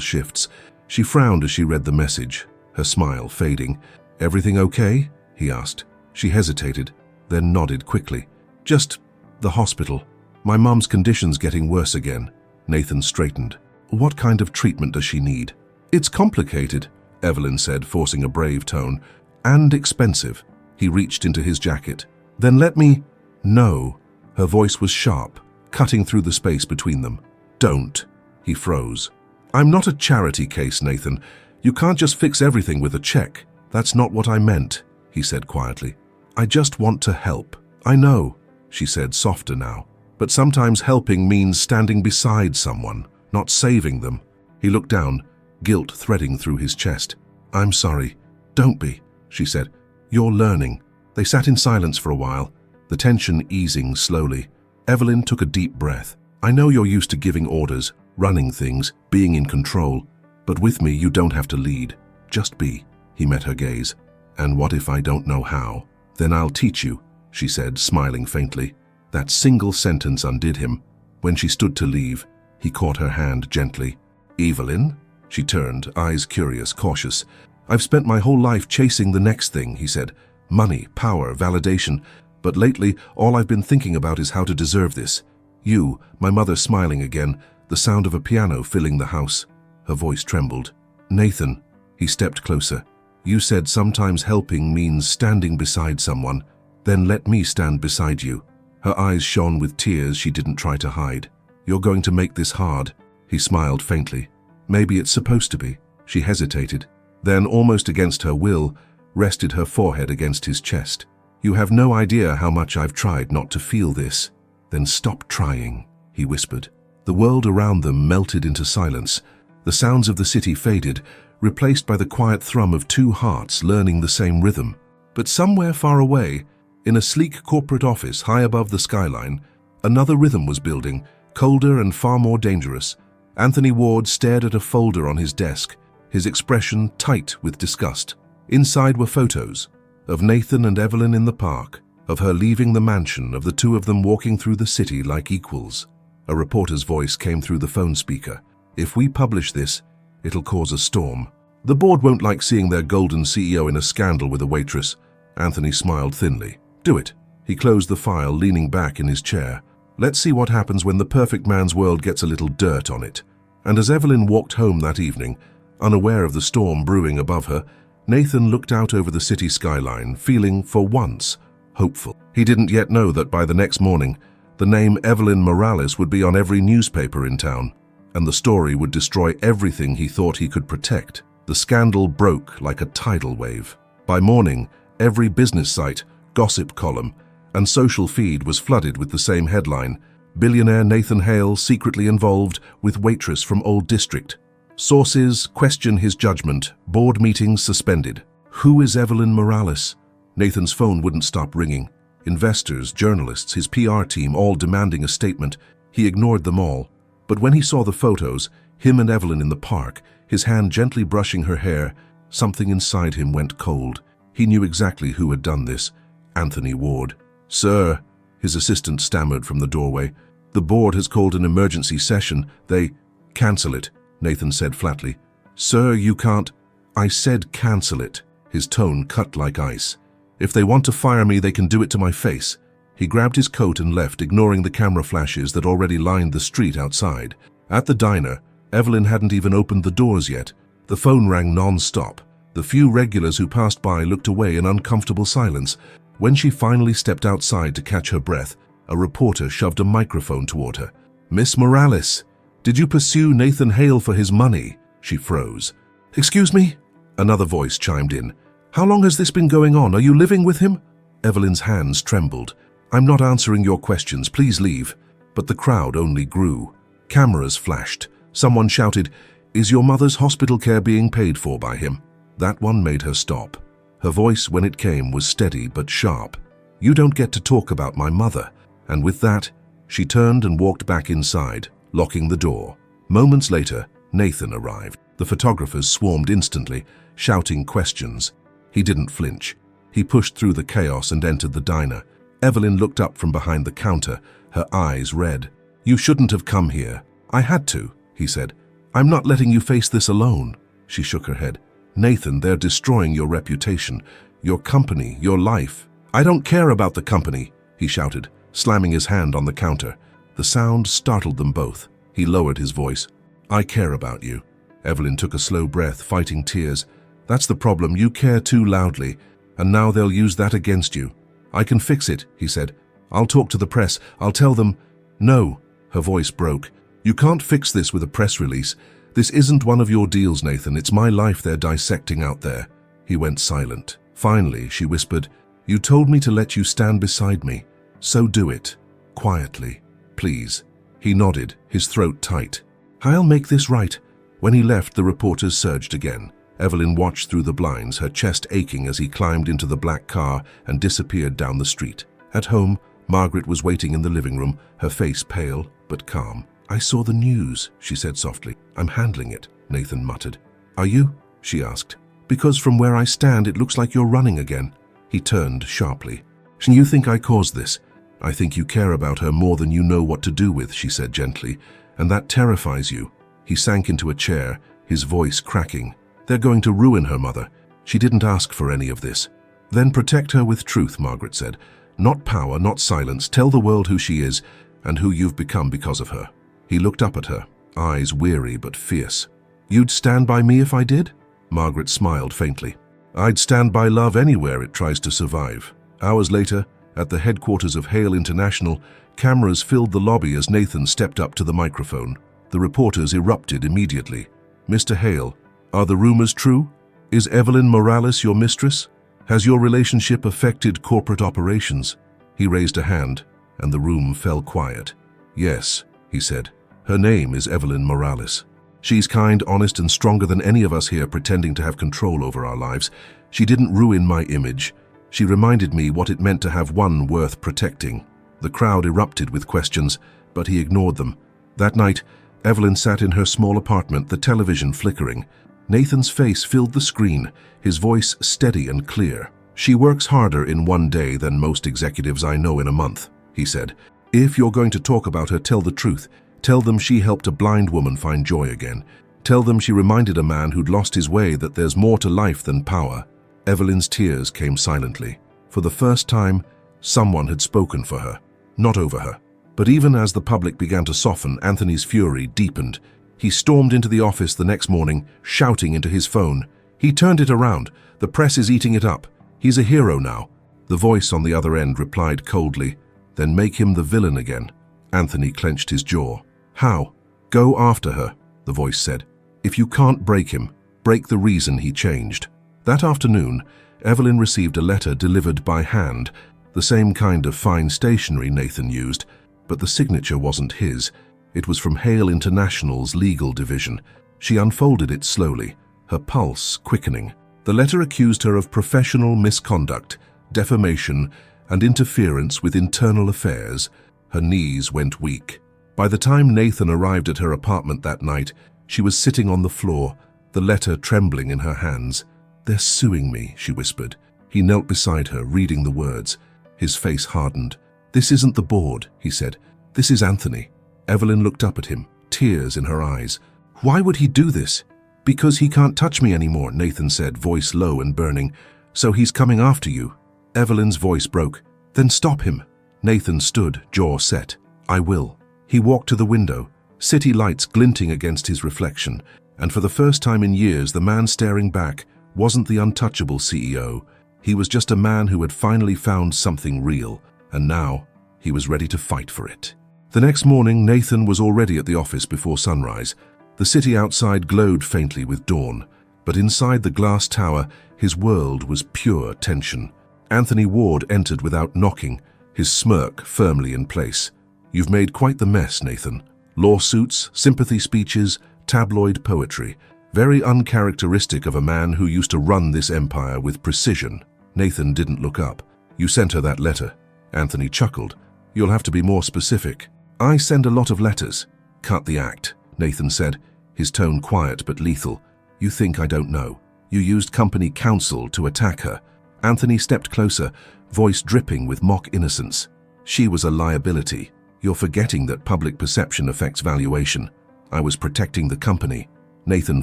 shifts. She frowned as she read the message, her smile fading. "Everything okay?" he asked. She hesitated, then nodded quickly. "Just the hospital. My mum's condition's getting worse again." Nathan straightened. "What kind of treatment does she need?" "It's complicated," Evelyn said, forcing a brave tone. "And expensive." He reached into his jacket. "Then let me—" "No." Her voice was sharp, cutting through the space between them. "Don't." He froze. "I'm not a charity case, Nathan. You can't just fix everything with a check. That's not what I meant," he said quietly. "I just want to help." "I know," she said, softer now. "But sometimes helping means standing beside someone, not saving them." He looked down, guilt threading through his chest. "I'm sorry." "Don't be," she said. "You're learning." They sat in silence for a while, the tension easing slowly. Evelyn took a deep breath. "I know you're used to giving orders, running things, being in control, but with me you don't have to lead. Just be." He met her gaze. "And what if I don't know how?" "Then I'll teach you," she said, smiling faintly. That single sentence undid him. When she stood to leave, he caught her hand gently. "Evelyn?" She turned, eyes curious, cautious. "I've spent my whole life chasing the next thing," he said. "Money, power, validation. But lately, all I've been thinking about is how to deserve this. You," my mother smiling again, the sound of a piano filling the house. Her voice trembled. "Nathan," he stepped closer. "You said sometimes helping means standing beside someone. Then let me stand beside you." Her eyes shone with tears she didn't try to hide. "You're going to make this hard." He smiled faintly. "Maybe it's supposed to be." She hesitated, then, almost against her will, rested her forehead against his chest. "You have no idea how much I've tried not to feel this." "Then stop trying," he whispered. The world around them melted into silence. The sounds of the city faded, replaced by the quiet thrum of two hearts learning the same rhythm. But somewhere far away, in a sleek corporate office high above the skyline, another rhythm was building, colder and far more dangerous. Anthony Ward stared at a folder on his desk, his expression tight with disgust. Inside were photos of Nathan and Evelyn in the park, of her leaving the mansion, of the two of them walking through the city like equals. A reporter's voice came through the phone speaker. "If we publish this, it'll cause a storm. The board won't like seeing their golden CEO in a scandal with a waitress." Anthony smiled thinly. "Do it." He closed the file, leaning back in his chair. "Let's see what happens when the perfect man's world gets a little dirt on it." And as Evelyn walked home that evening, unaware of the storm brewing above her, Nathan looked out over the city skyline, feeling, for once, hopeful. He didn't yet know that by the next morning, the name Evelyn Morales would be on every newspaper in town, and the story would destroy everything he thought he could protect. The scandal broke like a tidal wave. By morning, every business site, gossip column, and social feed was flooded with the same headline: "Billionaire Nathan Hale secretly involved with Waitress from Old District. Sources question his judgment. Board meetings suspended." Who is Evelyn Morales? Nathan's phone wouldn't stop ringing. Investors, journalists, his PR team, all demanding a statement. He ignored them all. But when he saw the photos, him and Evelyn in the park, his hand gently brushing her hair, something inside him went cold. He knew exactly who had done this. Anthony Ward. "Sir," his assistant stammered from the doorway, "the board has called an emergency session. They—" "Cancel it," Nathan said flatly. "Sir, you can't—" "I said cancel it." His tone cut like ice. "If they want to fire me, they can do it to my face." He grabbed his coat and left, ignoring the camera flashes that already lined the street outside. At the diner, Evelyn hadn't even opened the doors yet. The phone rang non-stop. The few regulars who passed by looked away in uncomfortable silence. When she finally stepped outside to catch her breath, a reporter shoved a microphone toward her. "Miss Morales, did you pursue Nathan Hale for his money?" She froze. "Excuse me?" Another voice chimed in. "How long has this been going on? Are you living with him?" Evelyn's hands trembled. "I'm not answering your questions. Please leave." But the crowd only grew. Cameras flashed. Someone shouted, "Is your mother's hospital care being paid for by him?" That one made her stop. Her voice, when it came, was steady but sharp. "You don't get to talk about my mother." And with that, she turned and walked back inside, locking the door. Moments later, Nathan arrived. The photographers swarmed instantly, shouting questions. He didn't flinch. He pushed through the chaos and entered the diner. Evelyn looked up from behind the counter, her eyes red. "You shouldn't have come here." "I had to," he said. "I'm not letting you face this alone." She shook her head. "Nathan, they're destroying your reputation, your company, your life." "I don't care about the company," he shouted, slamming his hand on the counter. The sound startled them both. He lowered his voice. "I care about you." Evelyn took a slow breath, fighting tears. "That's the problem, you care too loudly, and now they'll use that against you." "I can fix it," he said. "I'll talk to the press. I'll tell them—" "No," her voice broke. "You can't fix this with a press release. This isn't one of your deals, Nathan. It's my life they're dissecting out there." He went silent. Finally, she whispered, "You told me to let you stand beside me. So do it. Quietly. Please." He nodded, his throat tight. "I'll make this right." When he left, the reporters surged again. Evelyn watched through the blinds, her chest aching as he climbed into the black car and disappeared down the street. At home, Margaret was waiting in the living room, her face pale but calm. "I saw the news," she said softly. "I'm handling it," Nathan muttered. "Are you?" she asked. "Because from where I stand, it looks like you're running again." He turned sharply. "You think I caused this?" "I think you care about her more than you know what to do with," she said gently, "and that terrifies you." He sank into a chair, his voice cracking. "They're going to ruin her, Mother. She didn't ask for any of this." "Then protect her with truth," Margaret said. "Not power, not silence. Tell the world who she is and who you've become because of her." He looked up at her, eyes weary but fierce. "You'd stand by me if I did?" Margaret smiled faintly. "I'd stand by love anywhere it tries to survive." Hours later, at the headquarters of Hale International, cameras filled the lobby as Nathan stepped up to the microphone. The reporters erupted immediately. "Mr. Hale, are the rumors true? Is Evelyn Morales your mistress? Has your relationship affected corporate operations?" He raised a hand, and the room fell quiet. "Yes," he said. "Her name is Evelyn Morales. She's kind, honest, and stronger than any of us here pretending to have control over our lives. She didn't ruin my image. She reminded me what it meant to have one worth protecting." The crowd erupted with questions, but he ignored them. That night, Evelyn sat in her small apartment, the television flickering. Nathan's face filled the screen, his voice steady and clear. "She works harder in one day than most executives I know in a month," he said. "If you're going to talk about her, tell the truth. Tell them she helped a blind woman find joy again. Tell them she reminded a man who'd lost his way that there's more to life than power." Evelyn's tears came silently. For the first time, someone had spoken for her, not over her. But even as the public began to soften, Anthony's fury deepened. He stormed into the office the next morning, shouting into his phone. "He turned it around. The press is eating it up. He's a hero now." The voice on the other end replied coldly, "Then make him the villain again." Anthony clenched his jaw. "How?" "Go after her," the voice said. "If you can't break him, break the reason he changed." That afternoon, Evelyn received a letter delivered by hand, the same kind of fine stationery Nathan used, but the signature wasn't his. It was from Hale International's legal division. She unfolded it slowly, her pulse quickening. The letter accused her of professional misconduct, defamation, and interference with internal affairs. Her knees went weak. By the time Nathan arrived at her apartment that night, she was sitting on the floor, the letter trembling in her hands. "They're suing me," she whispered. He knelt beside her, reading the words. His face hardened. "This isn't the board," he said. "This is Anthony." Evelyn looked up at him, tears in her eyes. "Why would he do this?" "Because he can't touch me anymore," Nathan said, voice low and burning. "So he's coming after you." Evelyn's voice broke. "Then stop him." Nathan stood, jaw set. "I will." He walked to the window, city lights glinting against his reflection, and for the first time in years the man staring back wasn't the untouchable CEO. He was just a man who had finally found something real, and now he was ready to fight for it. The next morning, Nathan was already at the office before sunrise. The city outside glowed faintly with dawn, but inside the glass tower, his world was pure tension. Anthony Ward entered without knocking, his smirk firmly in place. "You've made quite the mess, Nathan. Lawsuits, sympathy speeches, tabloid poetry. Very uncharacteristic of a man who used to run this empire with precision." Nathan didn't look up. "You sent her that letter." Anthony chuckled. "You'll have to be more specific." "I send a lot of letters." "Cut the act," Nathan said, his tone quiet but lethal. "You think I don't know. You used company counsel to attack her. Anthony stepped closer, voice dripping with mock innocence. She was a liability. You're forgetting that public perception affects valuation. I was protecting the company. Nathan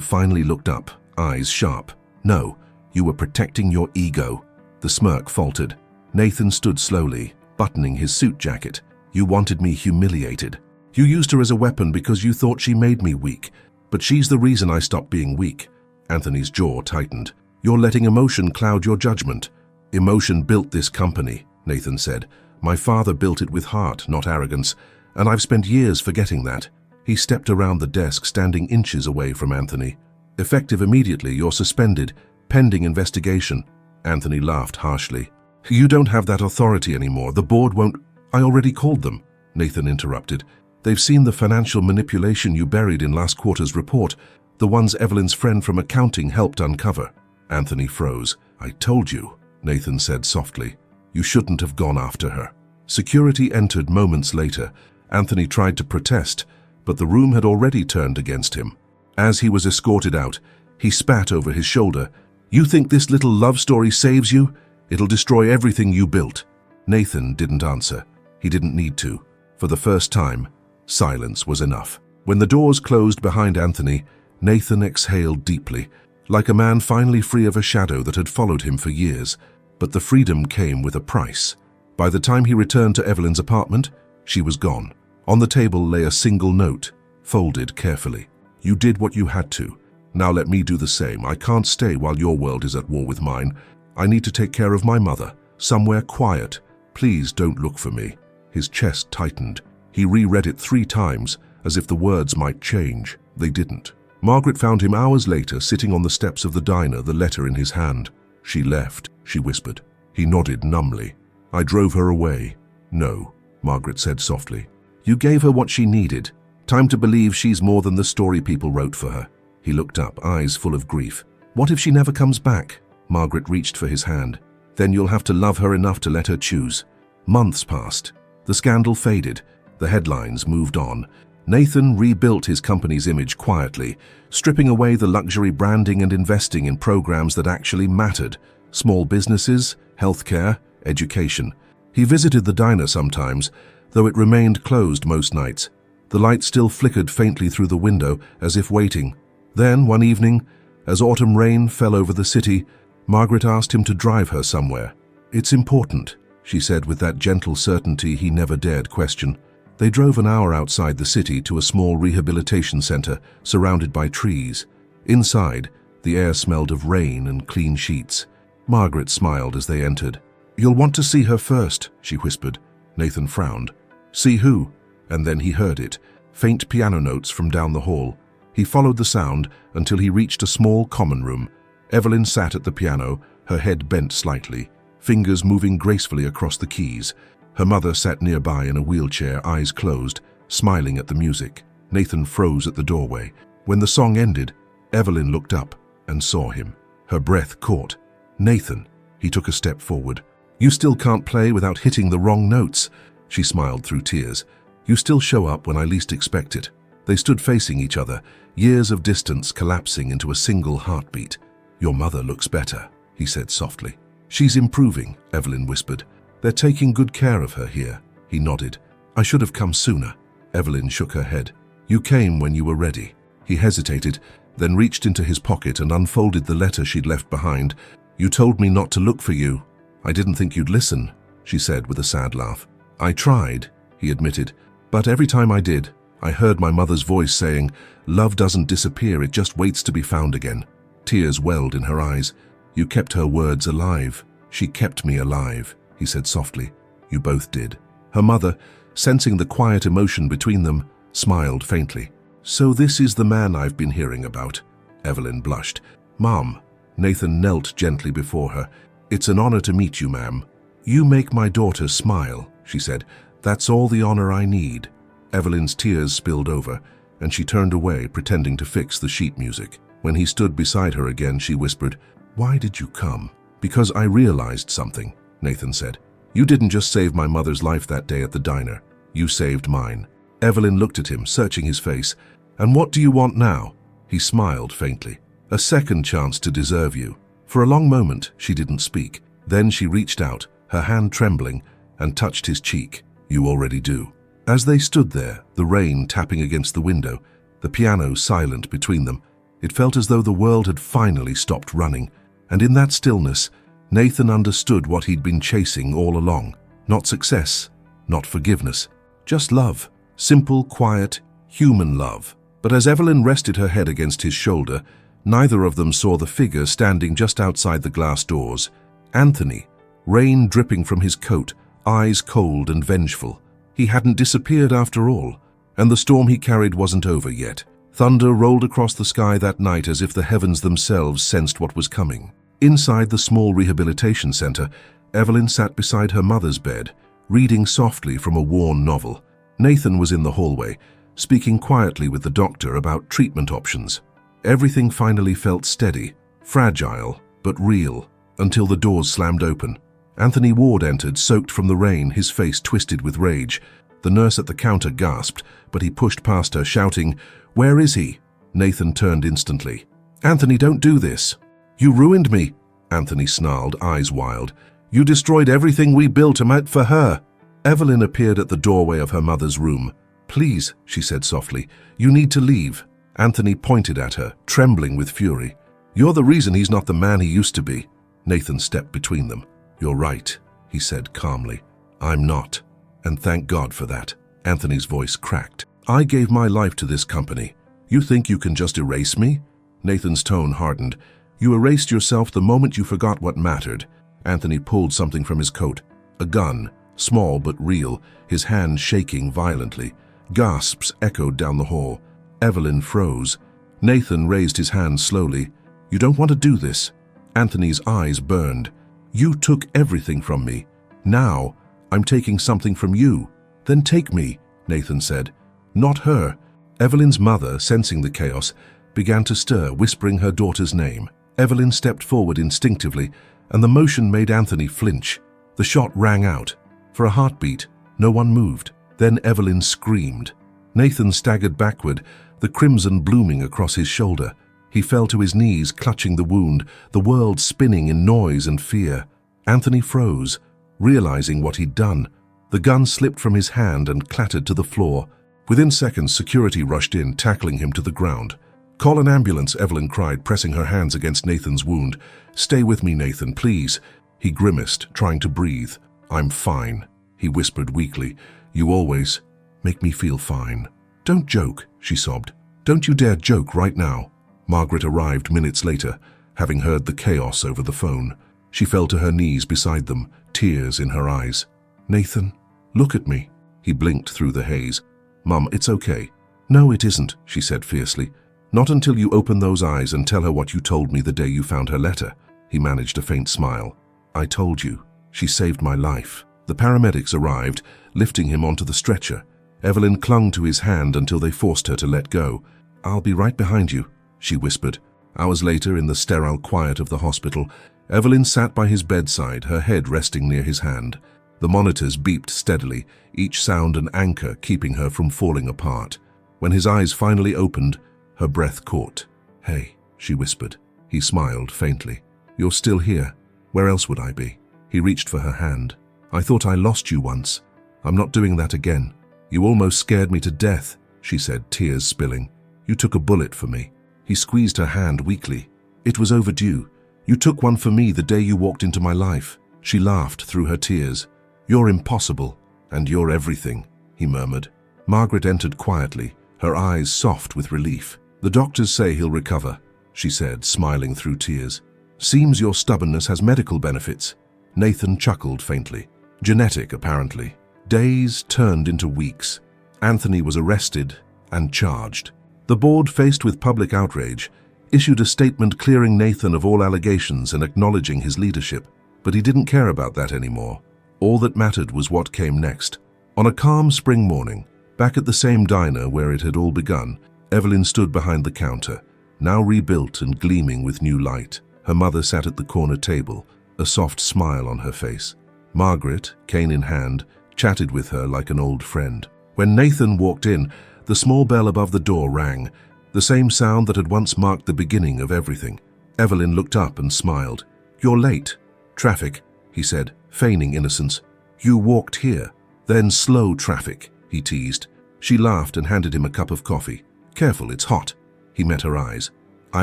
finally looked up, eyes sharp. No, you were protecting your ego. The smirk faltered. Nathan stood slowly, buttoning his suit jacket. You wanted me humiliated. You used her as a weapon because you thought she made me weak. But she's the reason I stopped being weak. Anthony's jaw tightened. You're letting emotion cloud your judgment. Emotion built this company, Nathan said. My father built it with heart, not arrogance, and I've spent years forgetting that. He stepped around the desk, standing inches away from Anthony. Effective immediately, you're suspended, pending investigation. Anthony laughed harshly. You don't have that authority anymore. The board won't... I already called them, Nathan interrupted. They've seen the financial manipulation you buried in last quarter's report, the ones Evelyn's friend from accounting helped uncover. Anthony froze. I told you, Nathan said softly. You shouldn't have gone after her. Security entered moments later. Anthony tried to protest, but the room had already turned against him. As he was escorted out, he spat over his shoulder. You think this little love story saves you? It'll destroy everything you built. Nathan didn't answer. He didn't need to. For the first time, silence was enough. When the doors closed behind Anthony, Nathan exhaled deeply, like a man finally free of a shadow that had followed him for years. But the freedom came with a price. By the time he returned to Evelyn's apartment, she was gone. On the table lay a single note, folded carefully. You did what you had to. Now let me do the same. I can't stay while your world is at war with mine. I need to take care of my mother, somewhere quiet. Please don't look for me. His chest tightened. He reread it 3 times, as if the words might change. They didn't. Margaret found him hours later, sitting on the steps of the diner, the letter in his hand. She left, she whispered. He nodded numbly. I drove her away. No, Margaret said softly. You gave her what she needed. Time to believe she's more than the story people wrote for her. He looked up, eyes full of grief. What if she never comes back? Margaret reached for his hand. Then you'll have to love her enough to let her choose. Months passed. The scandal faded. The headlines moved on. Nathan rebuilt his company's image quietly, stripping away the luxury branding and investing in programs that actually mattered. Small businesses, healthcare, education. He visited the diner sometimes, though it remained closed most nights. The light still flickered faintly through the window, as if waiting. Then, one evening, as autumn rain fell over the city, Margaret asked him to drive her somewhere. It's important, she said with that gentle certainty he never dared question. They drove an hour outside the city to a small rehabilitation center surrounded by trees. Inside, the air smelled of rain and clean sheets. Margaret smiled as they entered. You'll want to see her first, she whispered. Nathan frowned. See who? And then he heard it, faint piano notes from down the hall. He followed the sound until he reached a small common room. Evelyn sat at the piano, her head bent slightly, fingers moving gracefully across the keys. Her mother sat nearby in a wheelchair, eyes closed, smiling at the music. Nathan froze at the doorway. When the song ended, Evelyn looked up and saw him. Her breath caught. Nathan. He took a step forward. You still can't play without hitting the wrong notes. She smiled through tears. You still show up when I least expect it. They stood facing each other, years of distance collapsing into a single heartbeat. Your mother looks better, he said softly. She's improving, Evelyn whispered. They're taking good care of her here. He nodded. I should have come sooner. Evelyn shook her head. You came when you were ready. He hesitated, then reached into his pocket and unfolded the letter she'd left behind. You told me not to look for you. I didn't think you'd listen, she said with a sad laugh. I tried, he admitted, but every time I did, I heard my mother's voice saying, love doesn't disappear, it just waits to be found again. Tears welled in her eyes. You kept her words alive. She kept me alive, he said softly. You both did. Her mother, sensing the quiet emotion between them, smiled faintly. So this is the man I've been hearing about. Evelyn blushed. Mom. Nathan knelt gently before her. It's an honor to meet you, ma'am. You make my daughter smile, she said. That's all the honor I need. Evelyn's tears spilled over, and she turned away, pretending to fix the sheet music. When he stood beside her again, she whispered, Why did you come? Because I realized something, Nathan said. You didn't just save my mother's life that day at the diner. You saved mine. Evelyn looked at him, searching his face. And what do you want now? He smiled faintly. A second chance to deserve you. For a long moment, she didn't speak. Then she reached out, her hand trembling, and touched his cheek. "You already do." As they stood there, the rain tapping against the window, the piano silent between them, it felt as though the world had finally stopped running. And in that stillness, Nathan understood what he'd been chasing all along. Not success, not forgiveness, just love. Simple, quiet, human love. But as Evelyn rested her head against his shoulder, neither of them saw the figure standing just outside the glass doors. Anthony, rain dripping from his coat, eyes cold and vengeful. He hadn't disappeared after all, and the storm he carried wasn't over yet. Thunder rolled across the sky that night as if the heavens themselves sensed what was coming. Inside the small rehabilitation center, Evelyn sat beside her mother's bed, reading softly from a worn novel. Nathan was in the hallway, speaking quietly with the doctor about treatment options. Everything finally felt steady, fragile, but real, until the doors slammed open. Anthony Ward entered, soaked from the rain, his face twisted with rage. The nurse at the counter gasped, but he pushed past her, shouting, "Where is he?" Nathan turned instantly. "Anthony, don't do this." "You ruined me," Anthony snarled, eyes wild. "You destroyed everything we built and meant for her." Evelyn appeared at the doorway of her mother's room. "Please," she said softly, "you need to leave." Anthony pointed at her, trembling with fury. "You're the reason he's not the man he used to be." Nathan stepped between them. "You're right," he said calmly. "I'm not. And thank God for that." Anthony's voice cracked. "I gave my life to this company. You think you can just erase me?" Nathan's tone hardened. "You erased yourself the moment you forgot what mattered." Anthony pulled something from his coat. A gun, small but real, his hand shaking violently. Gasps echoed down the hall. Evelyn froze. Nathan raised his hand slowly. "You don't want to do this." Anthony's eyes burned. "You took everything from me. Now, I'm taking something from you." "Then take me," Nathan said. "Not her." Evelyn's mother, sensing the chaos, began to stir, whispering her daughter's name. Evelyn stepped forward instinctively, and the motion made Anthony flinch. The shot rang out. For a heartbeat, no one moved. Then Evelyn screamed. Nathan staggered backward, the crimson blooming across his shoulder. He fell to his knees, clutching the wound, the world spinning in noise and fear. Anthony froze, realizing what he'd done. The gun slipped from his hand and clattered to the floor. Within seconds, security rushed in, tackling him to the ground. "Call an ambulance," Evelyn cried, pressing her hands against Nathan's wound. "Stay with me, Nathan, please." He grimaced, trying to breathe. "I'm fine," he whispered weakly. "You always make me feel fine." "Don't joke," she sobbed. "Don't you dare joke right now." Margaret arrived minutes later, having heard the chaos over the phone. She fell to her knees beside them, tears in her eyes. "Nathan, look at me." He blinked through the haze. "Mum, it's okay." "No, it isn't," she said fiercely. "Not until you open those eyes and tell her what you told me the day you found her letter." He managed a faint smile. "I told you. She saved my life." The paramedics arrived, lifting him onto the stretcher. Evelyn clung to his hand until they forced her to let go. "I'll be right behind you," she whispered. Hours later, in the sterile quiet of the hospital, Evelyn sat by his bedside, her head resting near his hand. The monitors beeped steadily, each sound an anchor keeping her from falling apart. When his eyes finally opened, her breath caught. "Hey," she whispered. He smiled faintly. "You're still here. Where else would I be?" He reached for her hand. "I thought I lost you once. I'm not doing that again." "You almost scared me to death," she said, tears spilling. "You took a bullet for me." He squeezed her hand weakly. "It was overdue. You took one for me the day you walked into my life." She laughed through her tears. "You're impossible, and you're everything," he murmured. Margaret entered quietly, her eyes soft with relief. "The doctors say he'll recover," she said, smiling through tears. "Seems your stubbornness has medical benefits." Nathan chuckled faintly. "Genetic, apparently." Days turned into weeks. Anthony was arrested and charged. The board, faced with public outrage, issued a statement clearing Nathan of all allegations and acknowledging his leadership. But he didn't care about that anymore. All that mattered was what came next. On a calm spring morning, back at the same diner where it had all begun, Evelyn stood behind the counter, now rebuilt and gleaming with new light. Her mother sat at the corner table, a soft smile on her face. Margaret, cane in hand, chatted with her like an old friend. When Nathan walked in, the small bell above the door rang, the same sound that had once marked the beginning of everything. Evelyn looked up and smiled. "You're late." "Traffic," he said, feigning innocence. You walked here. Then slow traffic, he teased. She laughed and handed him a cup of coffee. Careful, it's hot. He met her eyes. I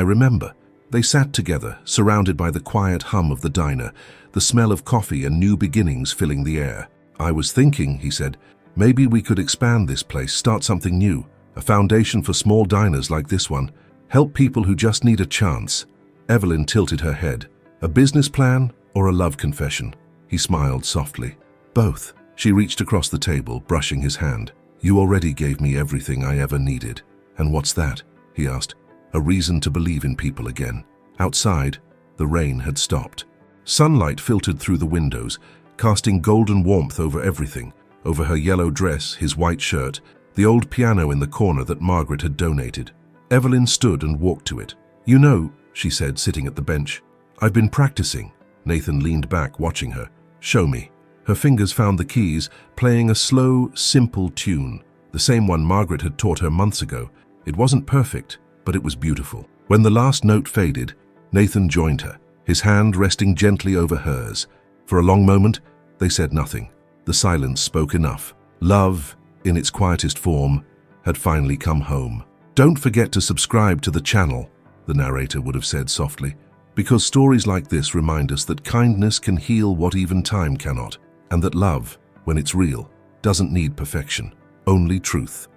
remember. They sat together, surrounded by the quiet hum of the diner, the smell of coffee and new beginnings filling the air. I was thinking, he said, maybe we could expand this place, start something new, a foundation for small diners like this one, help people who just need a chance. Evelyn tilted her head. A business plan or a love confession? He smiled softly. Both. She reached across the table, brushing his hand. You already gave me everything I ever needed. And what's that? He asked. A reason to believe in people again. Outside, the rain had stopped. Sunlight filtered through the windows, casting golden warmth over everything, over her yellow dress, his white shirt, the old piano in the corner that Margaret had donated. Evelyn stood and walked to it. You know, she said, sitting at the bench, I've been practicing. Nathan leaned back, watching her. Show me. Her fingers found the keys, playing a slow, simple tune, the same one Margaret had taught her months ago. It wasn't perfect, but it was beautiful. When the last note faded, Nathan joined her, his hand resting gently over hers. For a long moment, they said nothing. The silence spoke enough. Love, in its quietest form, had finally come home. Don't forget to subscribe to the channel, the narrator would have said softly, because stories like this remind us that kindness can heal what even time cannot, and that love, when it's real, doesn't need perfection, only truth.